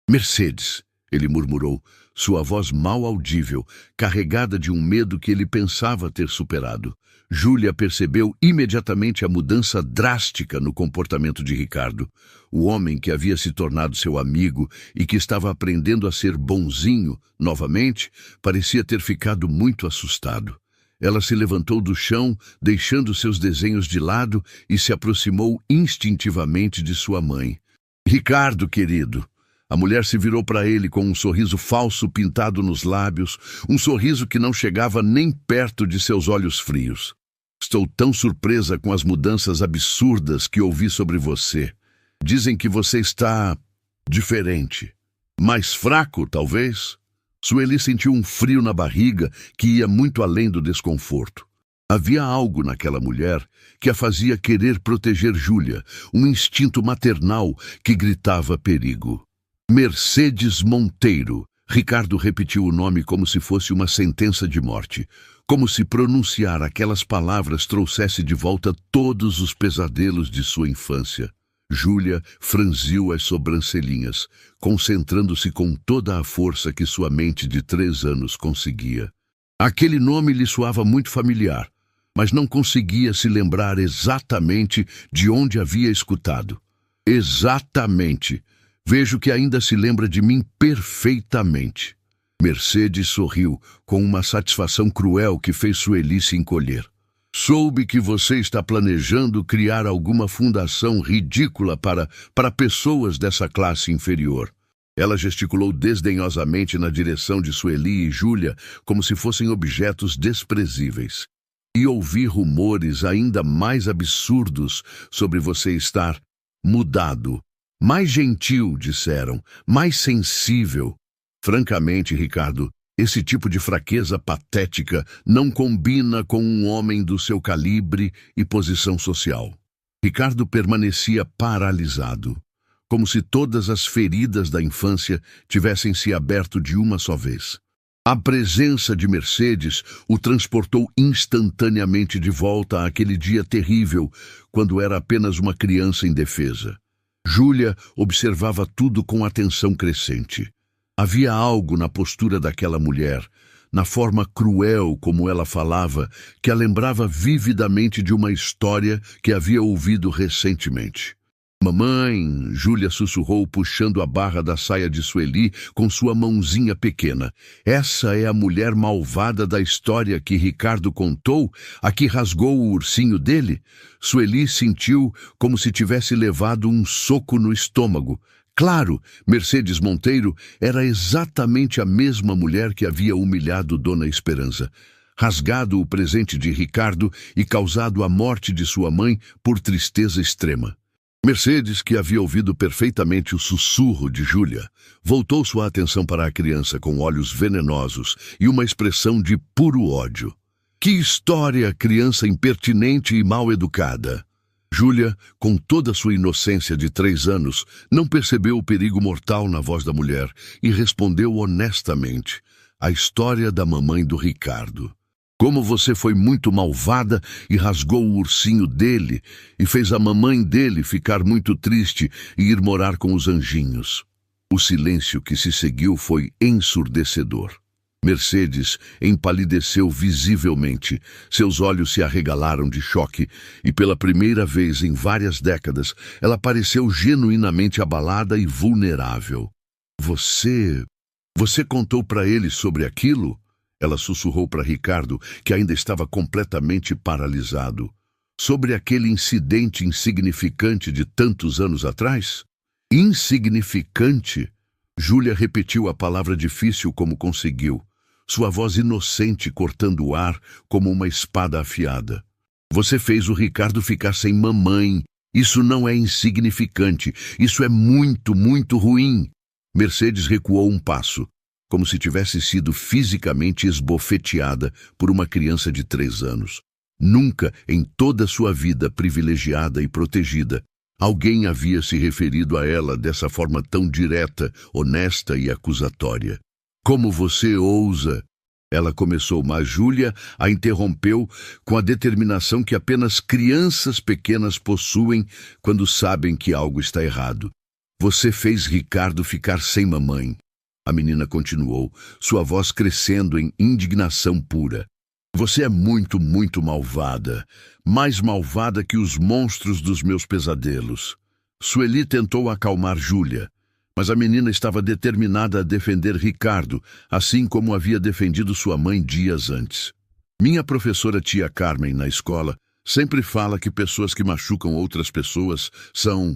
"Mercedes", ele murmurou, sua voz mal audível, carregada de um medo que ele pensava ter superado. Júlia percebeu imediatamente a mudança drástica no comportamento de Ricardo. O homem que havia se tornado seu amigo e que estava aprendendo a ser bonzinho novamente, parecia ter ficado muito assustado. Ela se levantou do chão, deixando seus desenhos de lado, e se aproximou instintivamente de sua mãe. "Ricardo, querido." A mulher se virou para ele com um sorriso falso pintado nos lábios, um sorriso que não chegava nem perto de seus olhos frios. "Estou tão surpresa com as mudanças absurdas que ouvi sobre você. Dizem que você está diferente. Mais fraco, talvez?" Sueli sentiu um frio na barriga que ia muito além do desconforto. Havia algo naquela mulher que a fazia querer proteger Júlia, um instinto maternal que gritava perigo. "Mercedes Monteiro." Ricardo repetiu o nome como se fosse uma sentença de morte, como se pronunciar aquelas palavras trouxesse de volta todos os pesadelos de sua infância. Júlia franziu as sobrancelhinhas, concentrando-se com toda a força que sua mente de 3 anos conseguia. Aquele nome lhe soava muito familiar, mas não conseguia se lembrar exatamente de onde havia escutado. "Exatamente. Vejo que ainda se lembra de mim perfeitamente." Mercedes sorriu, com uma satisfação cruel que fez Sueli se encolher. "Soube que você está planejando criar alguma fundação ridícula para pessoas dessa classe inferior." Ela gesticulou desdenhosamente na direção de Sueli e Júlia, como se fossem objetos desprezíveis. "E ouvi rumores ainda mais absurdos sobre você estar mudado. Mais gentil, disseram, mais sensível." Francamente, Ricardo, esse tipo de fraqueza patética não combina com um homem do seu calibre e posição social. Ricardo permanecia paralisado, como se todas as feridas da infância tivessem se aberto de uma só vez. A presença de Mercedes o transportou instantaneamente de volta àquele dia terrível, quando era apenas uma criança indefesa. Júlia observava tudo com atenção crescente. Havia algo na postura daquela mulher, na forma cruel como ela falava, que a lembrava vividamente de uma história que havia ouvido recentemente. "Mamãe", Júlia sussurrou, puxando a barra da saia de Sueli com sua mãozinha pequena. "Essa é a mulher malvada da história que Ricardo contou, a que rasgou o ursinho dele?" Sueli sentiu como se tivesse levado um soco no estômago. Claro, Mercedes Monteiro era exatamente a mesma mulher que havia humilhado Dona Esperança, rasgado o presente de Ricardo e causado a morte de sua mãe por tristeza extrema. Mercedes, que havia ouvido perfeitamente o sussurro de Júlia, voltou sua atenção para a criança com olhos venenosos e uma expressão de puro ódio. "Que história, criança impertinente e mal educada!" Júlia, com toda sua inocência de 3 anos, não percebeu o perigo mortal na voz da mulher e respondeu honestamente: "A história da mamãe do Ricardo. Como você foi muito malvada e rasgou o ursinho dele e fez a mamãe dele ficar muito triste e ir morar com os anjinhos." O silêncio que se seguiu foi ensurdecedor. Mercedes empalideceu visivelmente, seus olhos se arregalaram de choque e pela primeira vez em várias décadas ela pareceu genuinamente abalada e vulnerável. Você contou para ele sobre aquilo? Ela sussurrou para Ricardo, que ainda estava completamente paralisado. Sobre aquele incidente insignificante de tantos anos atrás? Insignificante? Júlia repetiu a palavra difícil como conseguiu, sua voz inocente cortando o ar como uma espada afiada. Você fez o Ricardo ficar sem mamãe. Isso não é insignificante. Isso é muito, muito ruim. Mercedes recuou um passo, como se tivesse sido fisicamente esbofeteada por uma criança de 3 anos. Nunca, em toda sua vida privilegiada e protegida, alguém havia se referido a ela dessa forma tão direta, honesta e acusatória. Como você ousa? Ela começou, mas Júlia a interrompeu com a determinação que apenas crianças pequenas possuem quando sabem que algo está errado. Você fez Ricardo ficar sem mamãe. A menina continuou, sua voz crescendo em indignação pura. Você é muito, muito malvada. Mais malvada que os monstros dos meus pesadelos. Sueli tentou acalmar Júlia, mas a menina estava determinada a defender Ricardo, assim como havia defendido sua mãe dias antes. Minha professora tia Carmen, na escola, sempre fala que pessoas que machucam outras pessoas são...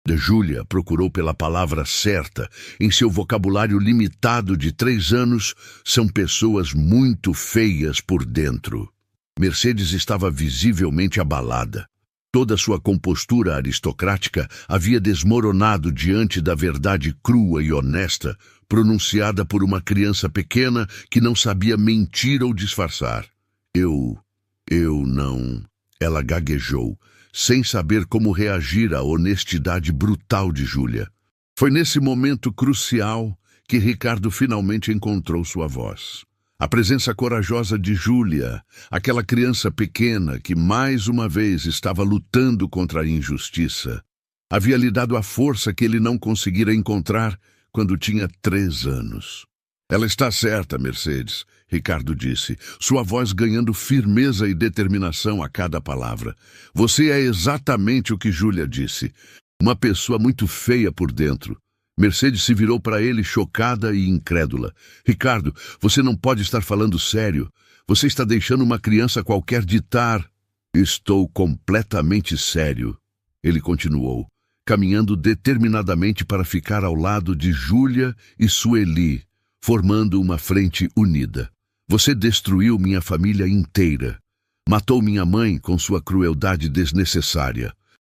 Júlia procurou pela palavra certa. Em seu vocabulário limitado de 3 anos, são pessoas muito feias por dentro. Mercedes estava visivelmente abalada. Toda sua compostura aristocrática havia desmoronado diante da verdade crua e honesta, pronunciada por uma criança pequena que não sabia mentir ou disfarçar. Eu não... Ela gaguejou, sem saber como reagir à honestidade brutal de Júlia. Foi nesse momento crucial que Ricardo finalmente encontrou sua voz. A presença corajosa de Júlia, aquela criança pequena que mais uma vez estava lutando contra a injustiça, havia lhe dado a força que ele não conseguira encontrar quando tinha 3 anos. Ela está certa, Mercedes, Ricardo disse, sua voz ganhando firmeza e determinação a cada palavra. Você é exatamente o que Júlia disse. Uma pessoa muito feia por dentro. Mercedes se virou para ele chocada e incrédula. Ricardo, você não pode estar falando sério. Você está deixando uma criança qualquer ditar. Estou completamente sério, ele continuou, caminhando determinadamente para ficar ao lado de Júlia e Sueli, formando uma frente unida. Você destruiu minha família inteira. Matou minha mãe com sua crueldade desnecessária.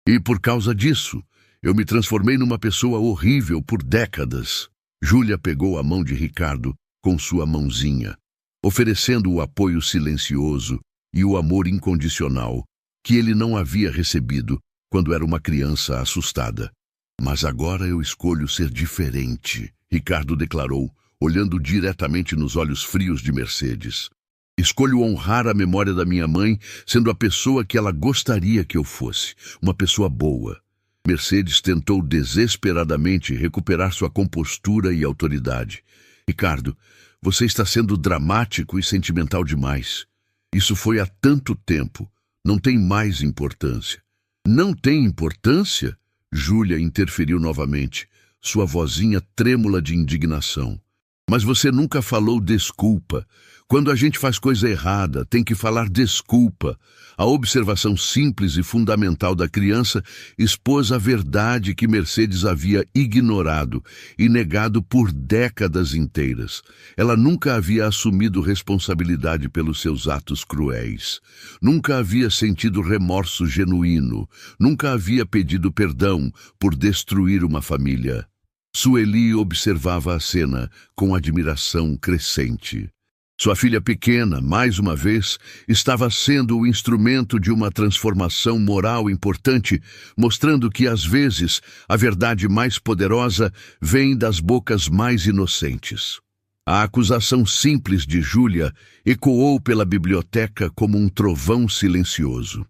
E por causa disso, eu me transformei numa pessoa horrível por décadas. Júlia pegou a mão de Ricardo com sua mãozinha, oferecendo o apoio silencioso e o amor incondicional que ele não havia recebido quando era uma criança assustada. Mas agora eu escolho ser diferente, Ricardo declarou, olhando diretamente nos olhos frios de Mercedes. Escolho honrar a memória da minha mãe, sendo a pessoa que ela gostaria que eu fosse, uma pessoa boa. Mercedes tentou desesperadamente recuperar sua compostura e autoridade. Ricardo, você está sendo dramático e sentimental demais. Isso foi há tanto tempo. Não tem mais importância. Não tem importância? Júlia interferiu novamente, sua vozinha trêmula de indignação. Mas você nunca falou desculpa. Quando a gente faz coisa errada, tem que falar desculpa. A observação simples e fundamental da criança expôs a verdade que Mercedes havia ignorado e negado por décadas inteiras. Ela nunca havia assumido responsabilidade pelos seus atos cruéis. Nunca havia sentido remorso genuíno. Nunca havia pedido perdão por destruir uma família. Sueli observava a cena com admiração crescente. Sua filha pequena, mais uma vez, estava sendo o instrumento de uma transformação moral importante, mostrando que, às vezes, a verdade mais poderosa vem das bocas mais inocentes. A acusação simples de Júlia ecoou pela biblioteca como um trovão silencioso.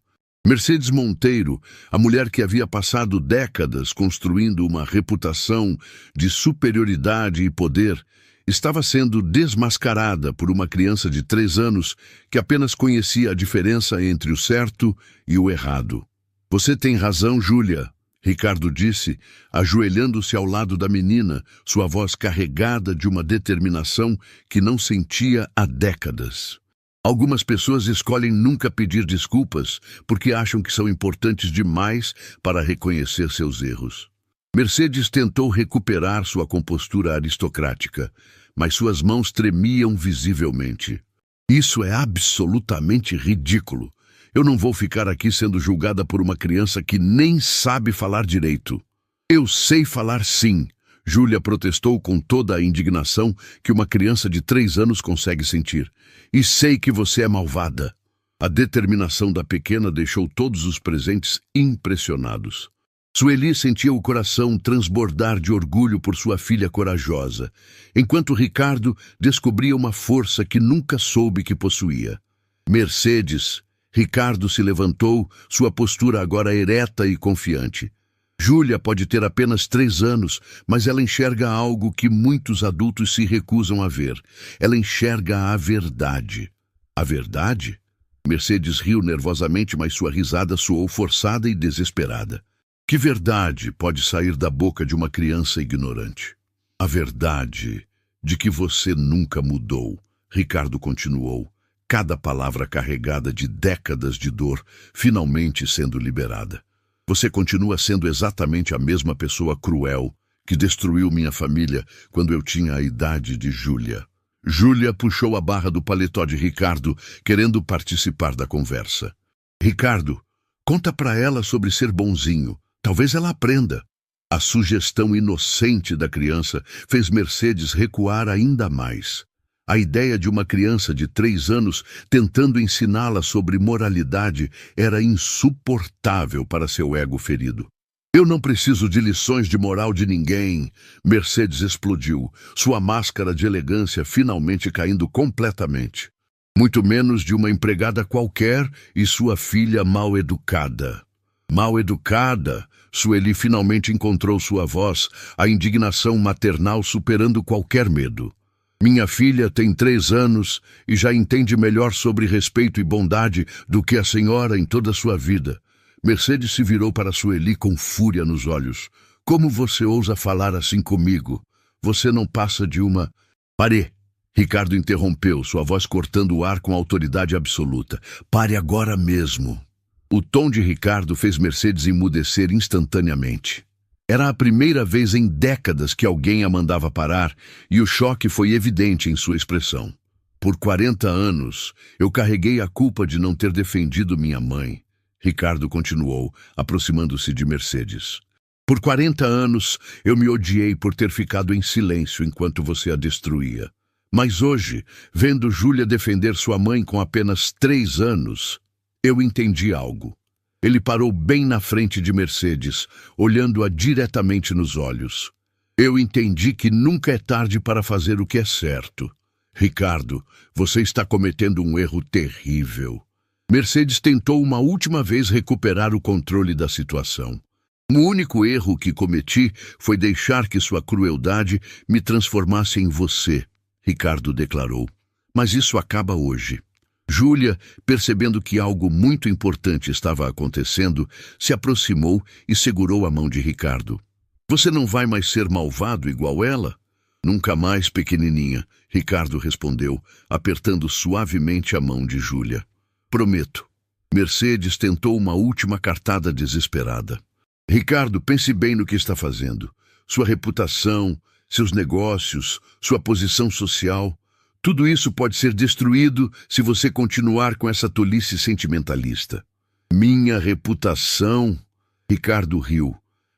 Mercedes Monteiro, a mulher que havia passado décadas construindo uma reputação de superioridade e poder, estava sendo desmascarada por uma criança de 3 anos que apenas conhecia a diferença entre o certo e o errado. Você tem razão, Júlia, Ricardo disse, ajoelhando-se ao lado da menina, sua voz carregada de uma determinação que não sentia há décadas. Algumas pessoas escolhem nunca pedir desculpas porque acham que são importantes demais para reconhecer seus erros. Mercedes tentou recuperar sua compostura aristocrática, mas suas mãos tremiam visivelmente. Isso é absolutamente ridículo. Eu não vou ficar aqui sendo julgada por uma criança que nem sabe falar direito. Eu sei falar sim, Júlia protestou com toda a indignação que uma criança de 3 anos consegue sentir. E sei que você é malvada. A determinação da pequena deixou todos os presentes impressionados. Sueli sentia o coração transbordar de orgulho por sua filha corajosa, enquanto Ricardo descobria uma força que nunca soube que possuía. Mercedes, Ricardo se levantou, sua postura agora ereta e confiante. Júlia pode ter apenas 3 anos, mas ela enxerga algo que muitos adultos se recusam a ver. Ela enxerga a verdade. A verdade? Mercedes riu nervosamente, mas sua risada soou forçada e desesperada. Que verdade pode sair da boca de uma criança ignorante? A verdade de que você nunca mudou, Ricardo continuou, cada palavra carregada de décadas de dor, finalmente sendo liberada. Você continua sendo exatamente a mesma pessoa cruel que destruiu minha família quando eu tinha a idade de Júlia. Júlia puxou a barra do paletó de Ricardo, querendo participar da conversa. Ricardo, conta pra ela sobre ser bonzinho. Talvez ela aprenda. A sugestão inocente da criança fez Mercedes recuar ainda mais. A ideia de uma criança de 3 anos tentando ensiná-la sobre moralidade era insuportável para seu ego ferido. Eu não preciso de lições de moral de ninguém, Mercedes explodiu, sua máscara de elegância finalmente caindo completamente. Muito menos de uma empregada qualquer e sua filha mal educada. Mal educada, Sueli finalmente encontrou sua voz, a indignação maternal superando qualquer medo. Minha filha tem 3 anos e já entende melhor sobre respeito e bondade do que a senhora em toda a sua vida. Mercedes se virou para Sueli com fúria nos olhos. Como você ousa falar assim comigo? Você não passa de uma... Pare! Ricardo interrompeu, sua voz cortando o ar com autoridade absoluta. Pare agora mesmo. O tom de Ricardo fez Mercedes emudecer instantaneamente. Era a primeira vez em décadas que alguém a mandava parar e o choque foi evidente em sua expressão. Por 40 anos, eu carreguei a culpa de não ter defendido minha mãe. Ricardo continuou, aproximando-se de Mercedes. Por 40 anos, eu me odiei por ter ficado em silêncio enquanto você a destruía. Mas hoje, vendo Júlia defender sua mãe com apenas 3 anos, eu entendi algo. Ele parou bem na frente de Mercedes, olhando-a diretamente nos olhos. Eu entendi que nunca é tarde para fazer o que é certo. Ricardo, você está cometendo um erro terrível. Mercedes tentou uma última vez recuperar o controle da situação. O único erro que cometi foi deixar que sua crueldade me transformasse em você, Ricardo declarou. Mas isso acaba hoje. Júlia, percebendo que algo muito importante estava acontecendo, se aproximou e segurou a mão de Ricardo. Você não vai mais ser malvado igual ela? Nunca mais, pequenininha, Ricardo respondeu, apertando suavemente a mão de Júlia. Prometo. Mercedes tentou uma última cartada desesperada. Ricardo, pense bem no que está fazendo. Sua reputação, seus negócios, sua posição social... Tudo isso pode ser destruído se você continuar com essa tolice sentimentalista. Minha reputação... Ricardo riu,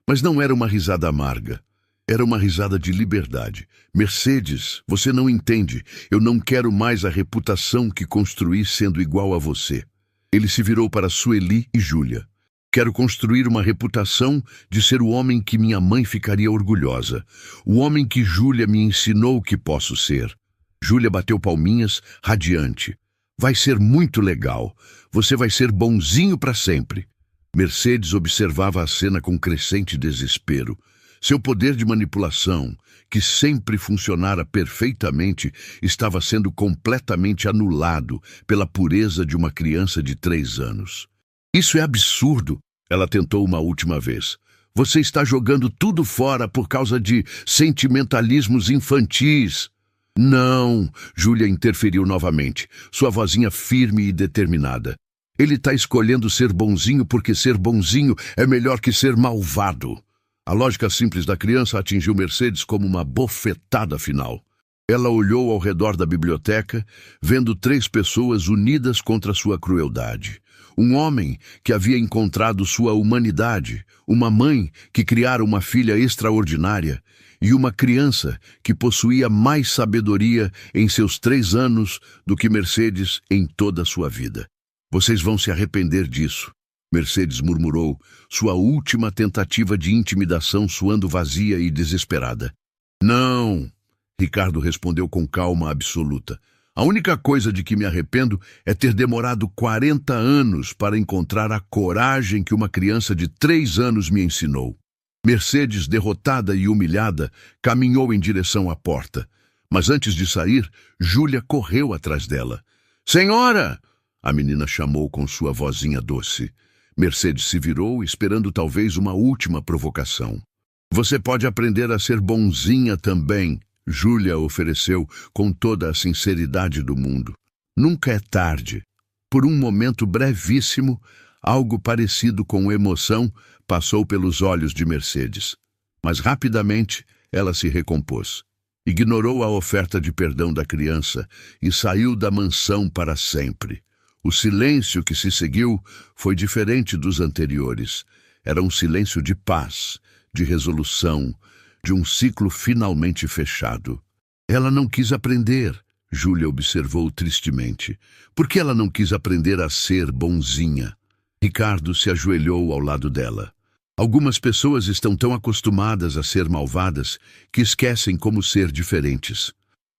mas não era uma risada amarga. Era uma risada de liberdade. Mercedes, você não entende. Eu não quero mais a reputação que construí sendo igual a você. Ele se virou para Sueli e Júlia. Quero construir uma reputação de ser o homem que minha mãe ficaria orgulhosa. O homem que Júlia me ensinou que posso ser. Júlia bateu palminhas, radiante. Vai ser muito legal. Você vai ser bonzinho para sempre. Mercedes observava a cena com crescente desespero. Seu poder de manipulação, que sempre funcionara perfeitamente, estava sendo completamente anulado pela pureza de uma criança de 3 anos. Isso é absurdo, ela tentou uma última vez. Você está jogando tudo fora por causa de sentimentalismos infantis. Não, Júlia interferiu novamente, sua vozinha firme e determinada. Ele está escolhendo ser bonzinho porque ser bonzinho é melhor que ser malvado. A lógica simples da criança atingiu Mercedes como uma bofetada final. Ela olhou ao redor da biblioteca, vendo 3 pessoas unidas contra sua crueldade. Um homem que havia encontrado sua humanidade, uma mãe que criara uma filha extraordinária e uma criança que possuía mais sabedoria em seus 3 anos do que Mercedes em toda a sua vida. Vocês vão se arrepender disso, Mercedes murmurou, sua última tentativa de intimidação soando vazia e desesperada. Não, Ricardo respondeu com calma absoluta. A única coisa de que me arrependo é ter demorado 40 anos para encontrar a coragem que uma criança de 3 anos me ensinou. Mercedes, derrotada e humilhada, caminhou em direção à porta. Mas antes de sair, Júlia correu atrás dela. Senhora! A menina chamou com sua vozinha doce. Mercedes se virou, esperando talvez uma última provocação. Você pode aprender a ser bonzinha também, Júlia ofereceu com toda a sinceridade do mundo. Nunca é tarde. Por um momento brevíssimo, algo parecido com emoção passou pelos olhos de Mercedes. Mas rapidamente ela se recompôs. Ignorou a oferta de perdão da criança e saiu da mansão para sempre. O silêncio que se seguiu foi diferente dos anteriores. Era um silêncio de paz, de resolução, de um ciclo finalmente fechado. Ela não quis aprender, Júlia observou tristemente. Por que ela não quis aprender a ser bonzinha? Ricardo se ajoelhou ao lado dela. Algumas pessoas estão tão acostumadas a ser malvadas que esquecem como ser diferentes.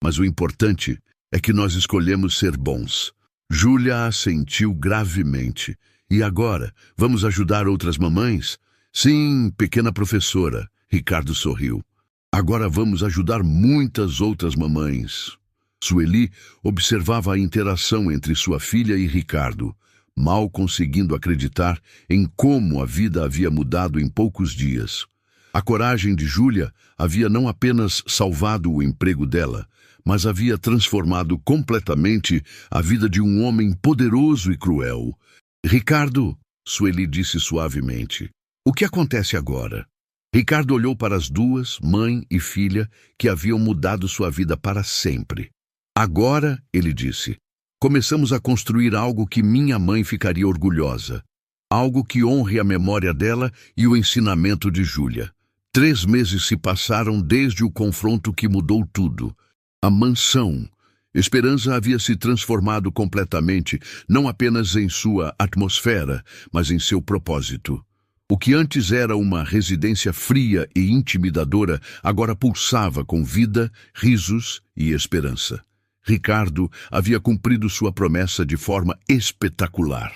Mas o importante é que nós escolhemos ser bons. Júlia assentiu gravemente. E agora, vamos ajudar outras mamães? Sim, pequena professora, Ricardo sorriu. Agora vamos ajudar muitas outras mamães. Sueli observava a interação entre sua filha e Ricardo, mal conseguindo acreditar em como a vida havia mudado em poucos dias. A coragem de Júlia havia não apenas salvado o emprego dela, mas havia transformado completamente a vida de um homem poderoso e cruel. Ricardo, Sueli disse suavemente, o que acontece agora? Ricardo olhou para as duas, mãe e filha, que haviam mudado sua vida para sempre. Agora, ele disse, começamos a construir algo que minha mãe ficaria orgulhosa. Algo que honre a memória dela e o ensinamento de Júlia. 3 meses se passaram desde o confronto que mudou tudo. A mansão. Esperança havia se transformado completamente, não apenas em sua atmosfera, mas em seu propósito. O que antes era uma residência fria e intimidadora, agora pulsava com vida, risos e esperança. Ricardo havia cumprido sua promessa de forma espetacular.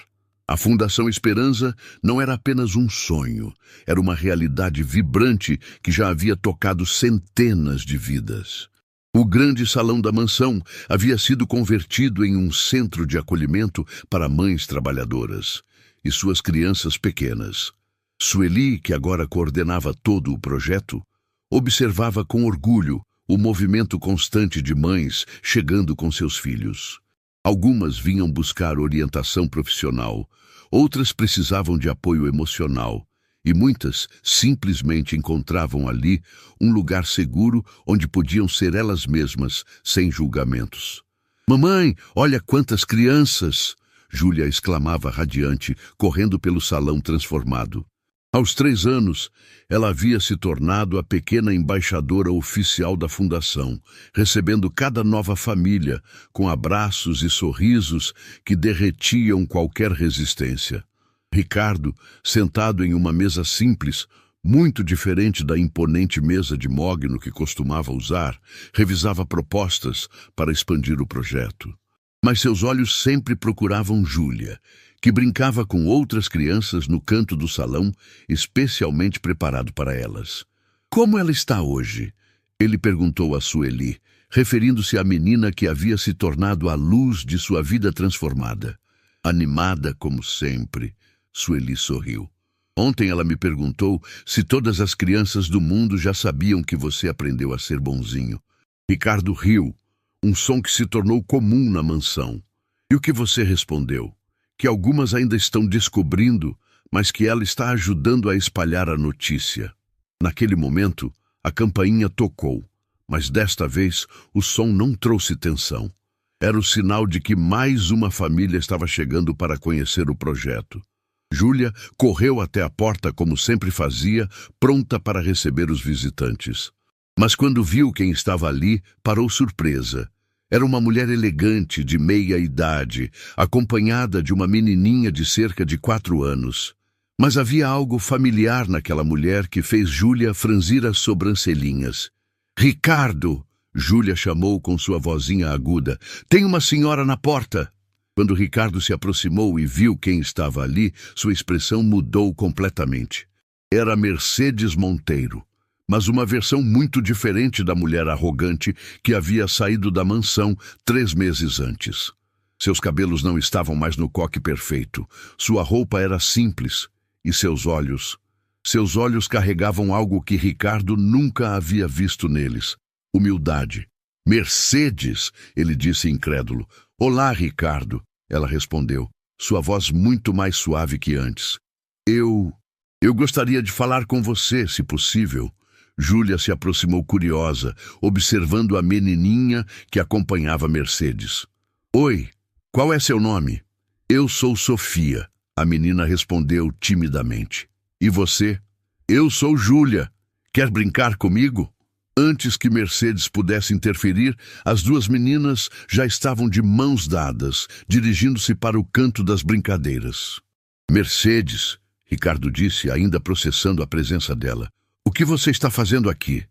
A Fundação Esperança não era apenas um sonho, era uma realidade vibrante que já havia tocado centenas de vidas. O grande salão da mansão havia sido convertido em um centro de acolhimento para mães trabalhadoras e suas crianças pequenas. Sueli, que agora coordenava todo o projeto, observava com orgulho o movimento constante de mães chegando com seus filhos. Algumas vinham buscar orientação profissional, outras precisavam de apoio emocional, e muitas simplesmente encontravam ali um lugar seguro onde podiam ser elas mesmas, sem julgamentos. Mamãe, olha quantas crianças! Júlia exclamava radiante, correndo pelo salão transformado. Aos 3 anos, ela havia se tornado a pequena embaixadora oficial da fundação, recebendo cada nova família com abraços e sorrisos que derretiam qualquer resistência. Ricardo, sentado em uma mesa simples, muito diferente da imponente mesa de mogno que costumava usar, revisava propostas para expandir o projeto. Mas seus olhos sempre procuravam Júlia, que brincava com outras crianças no canto do salão, especialmente preparado para elas. como ela está hoje? Ele perguntou a Sueli, referindo-se à menina que havia se tornado a luz de sua vida transformada. Animada como sempre, Sueli sorriu. Ontem ela me perguntou se todas as crianças do mundo já sabiam que você aprendeu a ser bonzinho. Ricardo riu, um som que se tornou comum na mansão. E o que você respondeu? Que algumas ainda estão descobrindo, mas que ela está ajudando a espalhar a notícia. Naquele momento, a campainha tocou, mas desta vez o som não trouxe tensão. Era o sinal de que mais uma família estava chegando para conhecer o projeto. Júlia correu até a porta como sempre fazia, pronta para receber os visitantes. Mas quando viu quem estava ali, parou surpresa. Era uma mulher elegante de meia idade, acompanhada de uma menininha de cerca de 4 anos. Mas havia algo familiar naquela mulher que fez Júlia franzir as sobrancelhinhas. «Ricardo!» Júlia chamou com sua vozinha aguda. «Tem uma senhora na porta!» Quando Ricardo se aproximou e viu quem estava ali, sua expressão mudou completamente. Era Mercedes Monteiro, mas uma versão muito diferente da mulher arrogante que havia saído da mansão 3 meses antes. Seus cabelos não estavam mais no coque perfeito, sua roupa era simples, e seus olhos carregavam algo que Ricardo nunca havia visto neles: humildade. «Mercedes!» ele disse incrédulo. «Olá, Ricardo!» ela respondeu, sua voz muito mais suave que antes. Eu gostaria de falar com você, se possível.» Júlia se aproximou curiosa, observando a menininha que acompanhava Mercedes. «Oi, qual é seu nome?» «Eu sou Sofia», a menina respondeu timidamente. «E você?» «Eu sou Júlia. Quer brincar comigo?» Antes que Mercedes pudesse interferir, as 2 meninas já estavam de mãos dadas, dirigindo-se para o canto das brincadeiras. «Mercedes», Ricardo disse, ainda processando a presença dela. «O que você está fazendo aqui?»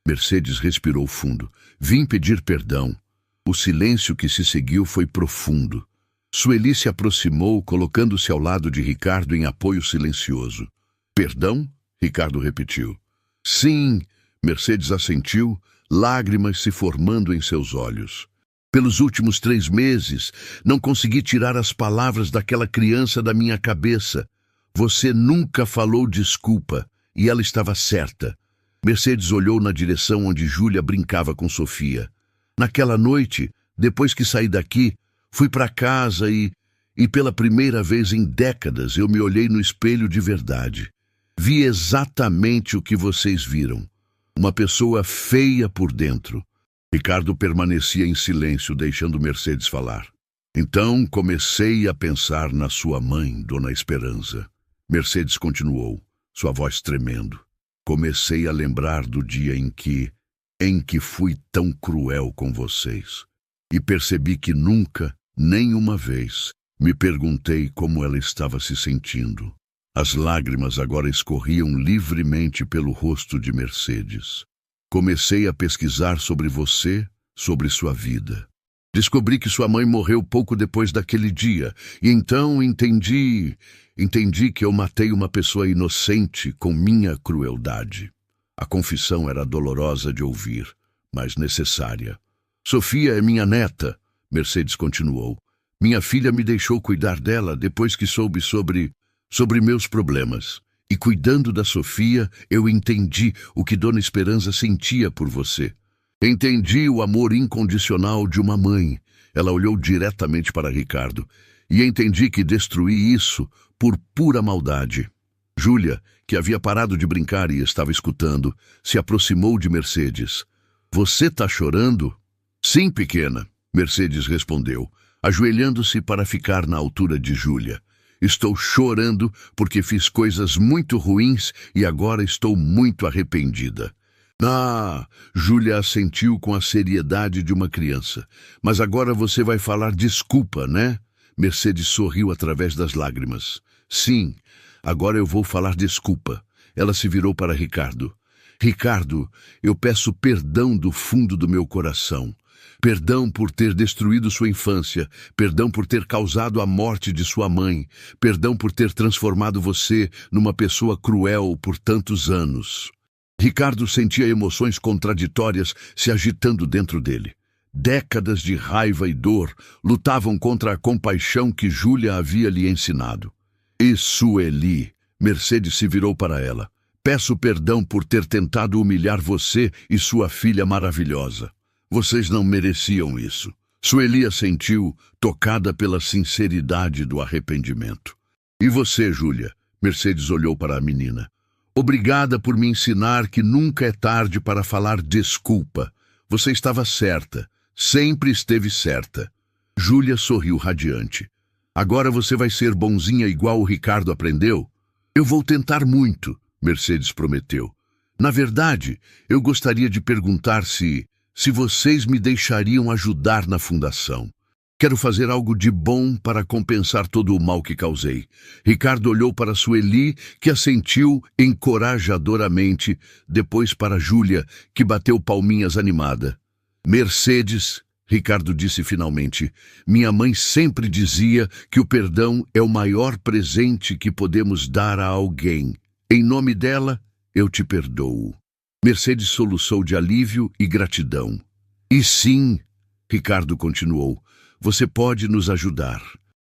Mercedes respirou fundo. «Vim pedir perdão.» O silêncio que se seguiu foi profundo. Sueli se aproximou, colocando-se ao lado de Ricardo em apoio silencioso. «Perdão?» Ricardo repetiu. «Sim», Mercedes assentiu, lágrimas se formando em seus olhos. «Pelos últimos 3 meses, não consegui tirar as palavras daquela criança da minha cabeça. Você nunca falou desculpa, e ela estava certa.» Mercedes olhou na direção onde Júlia brincava com Sofia. «Naquela noite, depois que saí daqui, fui para casa e pela primeira vez em décadas eu me olhei no espelho de verdade. Vi exatamente o que vocês viram. Uma pessoa feia por dentro.» Ricardo permanecia em silêncio, deixando Mercedes falar. «Então comecei a pensar na sua mãe, Dona Esperança.» Mercedes continuou, sua voz tremendo. «Comecei a lembrar do dia em que fui tão cruel com vocês. E percebi que nunca, nem uma vez, me perguntei como ela estava se sentindo.» As lágrimas agora escorriam livremente pelo rosto de Mercedes. «Comecei a pesquisar sobre você, sobre sua vida. Descobri que sua mãe morreu pouco depois daquele dia, e então entendi que eu matei uma pessoa inocente com minha crueldade.» A confissão era dolorosa de ouvir, mas necessária. «Sofia é minha neta», Mercedes continuou. «Minha filha me deixou cuidar dela depois que soube sobre meus problemas. E cuidando da Sofia, eu entendi o que Dona Esperança sentia por você. Entendi o amor incondicional de uma mãe.» Ela olhou diretamente para Ricardo. «E entendi que destruí isso por pura maldade.» Júlia, que havia parado de brincar e estava escutando, se aproximou de Mercedes. «Você está chorando?» «Sim, pequena», Mercedes respondeu, ajoelhando-se para ficar na altura de Júlia. «Estou chorando porque fiz coisas muito ruins e agora estou muito arrependida.» «Ah!» Júlia assentiu com a seriedade de uma criança. «Mas agora você vai falar desculpa, né?» Mercedes sorriu através das lágrimas. «Sim, agora eu vou falar desculpa.» Ela se virou para Ricardo. «Ricardo, eu peço perdão do fundo do meu coração. Perdão por ter destruído sua infância, perdão por ter causado a morte de sua mãe, perdão por ter transformado você numa pessoa cruel por tantos anos.» Ricardo sentia emoções contraditórias se agitando dentro dele. Décadas de raiva e dor lutavam contra a compaixão que Júlia havia lhe ensinado. E Sueli, Mercedes se virou para ela. Peço perdão por ter tentado humilhar você e sua filha maravilhosa. Vocês não mereciam isso. Sueli assentiu, tocada pela sinceridade do arrependimento. E você, Júlia? Mercedes olhou para a menina. Obrigada por me ensinar que nunca é tarde para falar desculpa. Você estava certa. Sempre esteve certa. Júlia sorriu radiante. Agora você vai ser bonzinha igual o Ricardo aprendeu? Eu vou tentar muito, Mercedes prometeu. Na verdade, eu gostaria de perguntar se vocês me deixariam ajudar na fundação. Quero fazer algo de bom para compensar todo o mal que causei. Ricardo olhou para Sueli, que assentiu encorajadoramente, depois para Júlia, que bateu palminhas animada. Mercedes, Ricardo disse finalmente, minha mãe sempre dizia que o perdão é o maior presente que podemos dar a alguém. Em nome dela, eu te perdoo. Mercedes soluçou de alívio e gratidão. E sim, Ricardo continuou, você pode nos ajudar.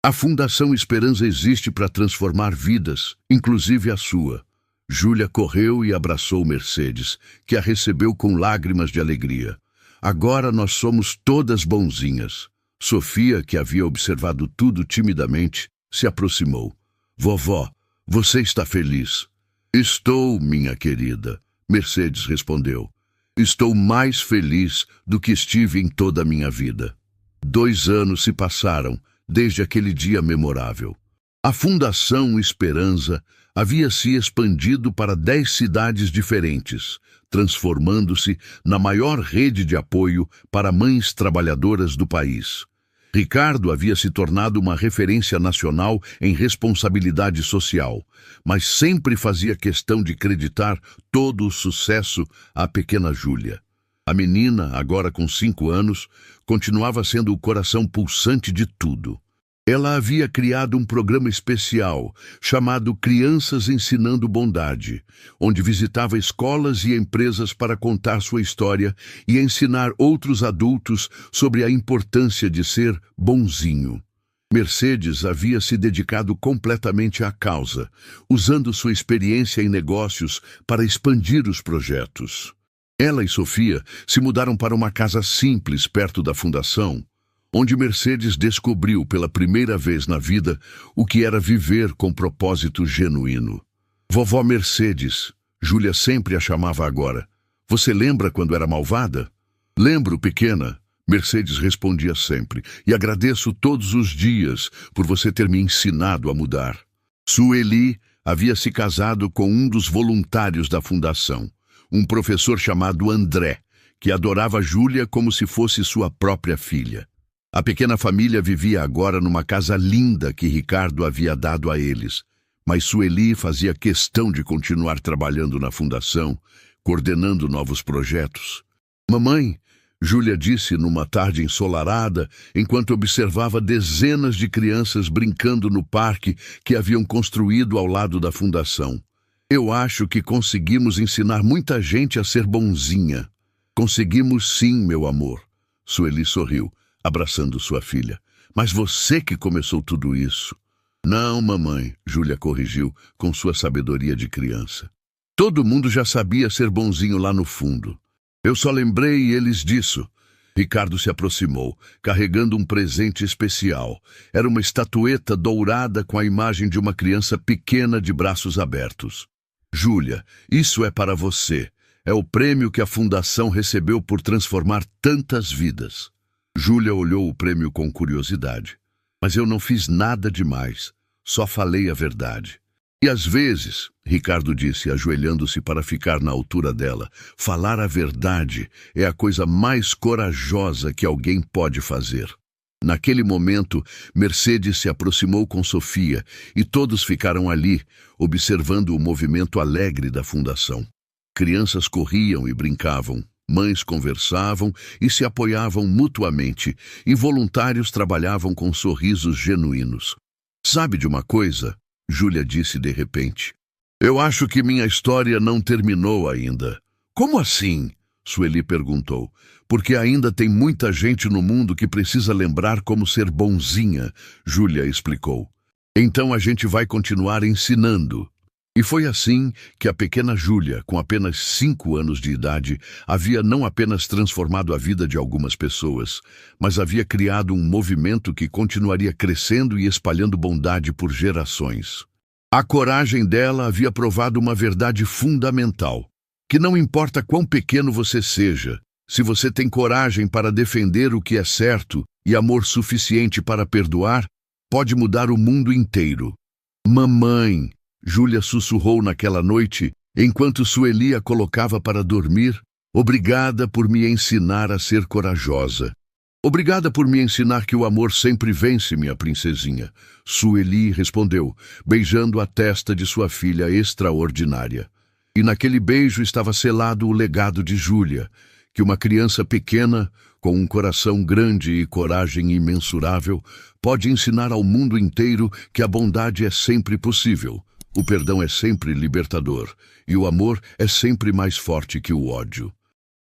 A Fundação Esperança existe para transformar vidas, inclusive a sua. Júlia correu e abraçou Mercedes, que a recebeu com lágrimas de alegria. Agora nós somos todas bonzinhas. Sofia, que havia observado tudo timidamente, se aproximou. Vovó, você está feliz? Estou, minha querida, Mercedes respondeu. Estou mais feliz do que estive em toda a minha vida. 2 anos se passaram desde aquele dia memorável. A Fundação Esperança havia se expandido para 10 cidades diferentes, transformando-se na maior rede de apoio para mães trabalhadoras do país. Ricardo havia se tornado uma referência nacional em responsabilidade social, mas sempre fazia questão de creditar todo o sucesso à pequena Júlia. A menina, agora com 5 anos, continuava sendo o coração pulsante de tudo. Ela havia criado um programa especial chamado Crianças Ensinando Bondade, onde visitava escolas e empresas para contar sua história e ensinar outros adultos sobre a importância de ser bonzinho. Mercedes havia se dedicado completamente à causa, usando sua experiência em negócios para expandir os projetos. Ela e Sofia se mudaram para uma casa simples perto da fundação, onde Mercedes descobriu pela primeira vez na vida o que era viver com propósito genuíno. Vovó Mercedes, Júlia sempre a chamava agora. Você lembra quando era malvada? Lembro, pequena, Mercedes respondia sempre, e agradeço todos os dias por você ter me ensinado a mudar. Sueli havia se casado com um dos voluntários da fundação, um professor chamado André, que adorava Júlia como se fosse sua própria filha. A pequena família vivia agora numa casa linda que Ricardo havia dado a eles, mas Sueli fazia questão de continuar trabalhando na fundação, coordenando novos projetos. Mamãe, Júlia disse numa tarde ensolarada, enquanto observava dezenas de crianças brincando no parque que haviam construído ao lado da fundação. Eu acho que conseguimos ensinar muita gente a ser bonzinha. Conseguimos sim, meu amor. Sueli sorriu, abraçando sua filha. Mas você que começou tudo isso. Não, mamãe, Júlia corrigiu com sua sabedoria de criança. Todo mundo já sabia ser bonzinho lá no fundo. Eu só lembrei eles disso. Ricardo se aproximou, carregando um presente especial. Era uma estatueta dourada com a imagem de uma criança pequena de braços abertos. Júlia, isso é para você. É o prêmio que a fundação recebeu por transformar tantas vidas. Júlia olhou o prêmio com curiosidade. Mas eu não fiz nada demais. Só falei a verdade. E às vezes, Ricardo disse, ajoelhando-se para ficar na altura dela, falar a verdade é a coisa mais corajosa que alguém pode fazer. Naquele momento, Mercedes se aproximou com Sofia e todos ficaram ali, observando o movimento alegre da fundação. Crianças corriam e brincavam, mães conversavam e se apoiavam mutuamente, e voluntários trabalhavam com sorrisos genuínos. Sabe de uma coisa? Júlia disse de repente. Eu acho que minha história não terminou ainda. Como assim? Sueli perguntou. Porque ainda tem muita gente no mundo que precisa lembrar como ser bonzinha, Júlia explicou. Então a gente vai continuar ensinando. E foi assim que a pequena Júlia, com apenas 5 anos de idade, havia não apenas transformado a vida de algumas pessoas, mas havia criado um movimento que continuaria crescendo e espalhando bondade por gerações. A coragem dela havia provado uma verdade fundamental, que não importa quão pequeno você seja, se você tem coragem para defender o que é certo e amor suficiente para perdoar, pode mudar o mundo inteiro. Mamãe, Júlia sussurrou naquela noite, enquanto Sueli a colocava para dormir, obrigada por me ensinar a ser corajosa. Obrigada por me ensinar que o amor sempre vence, minha princesinha. Sueli respondeu, beijando a testa de sua filha extraordinária. E naquele beijo estava selado o legado de Júlia, que uma criança pequena, com um coração grande e coragem imensurável, pode ensinar ao mundo inteiro que a bondade é sempre possível, o perdão é sempre libertador e o amor é sempre mais forte que o ódio.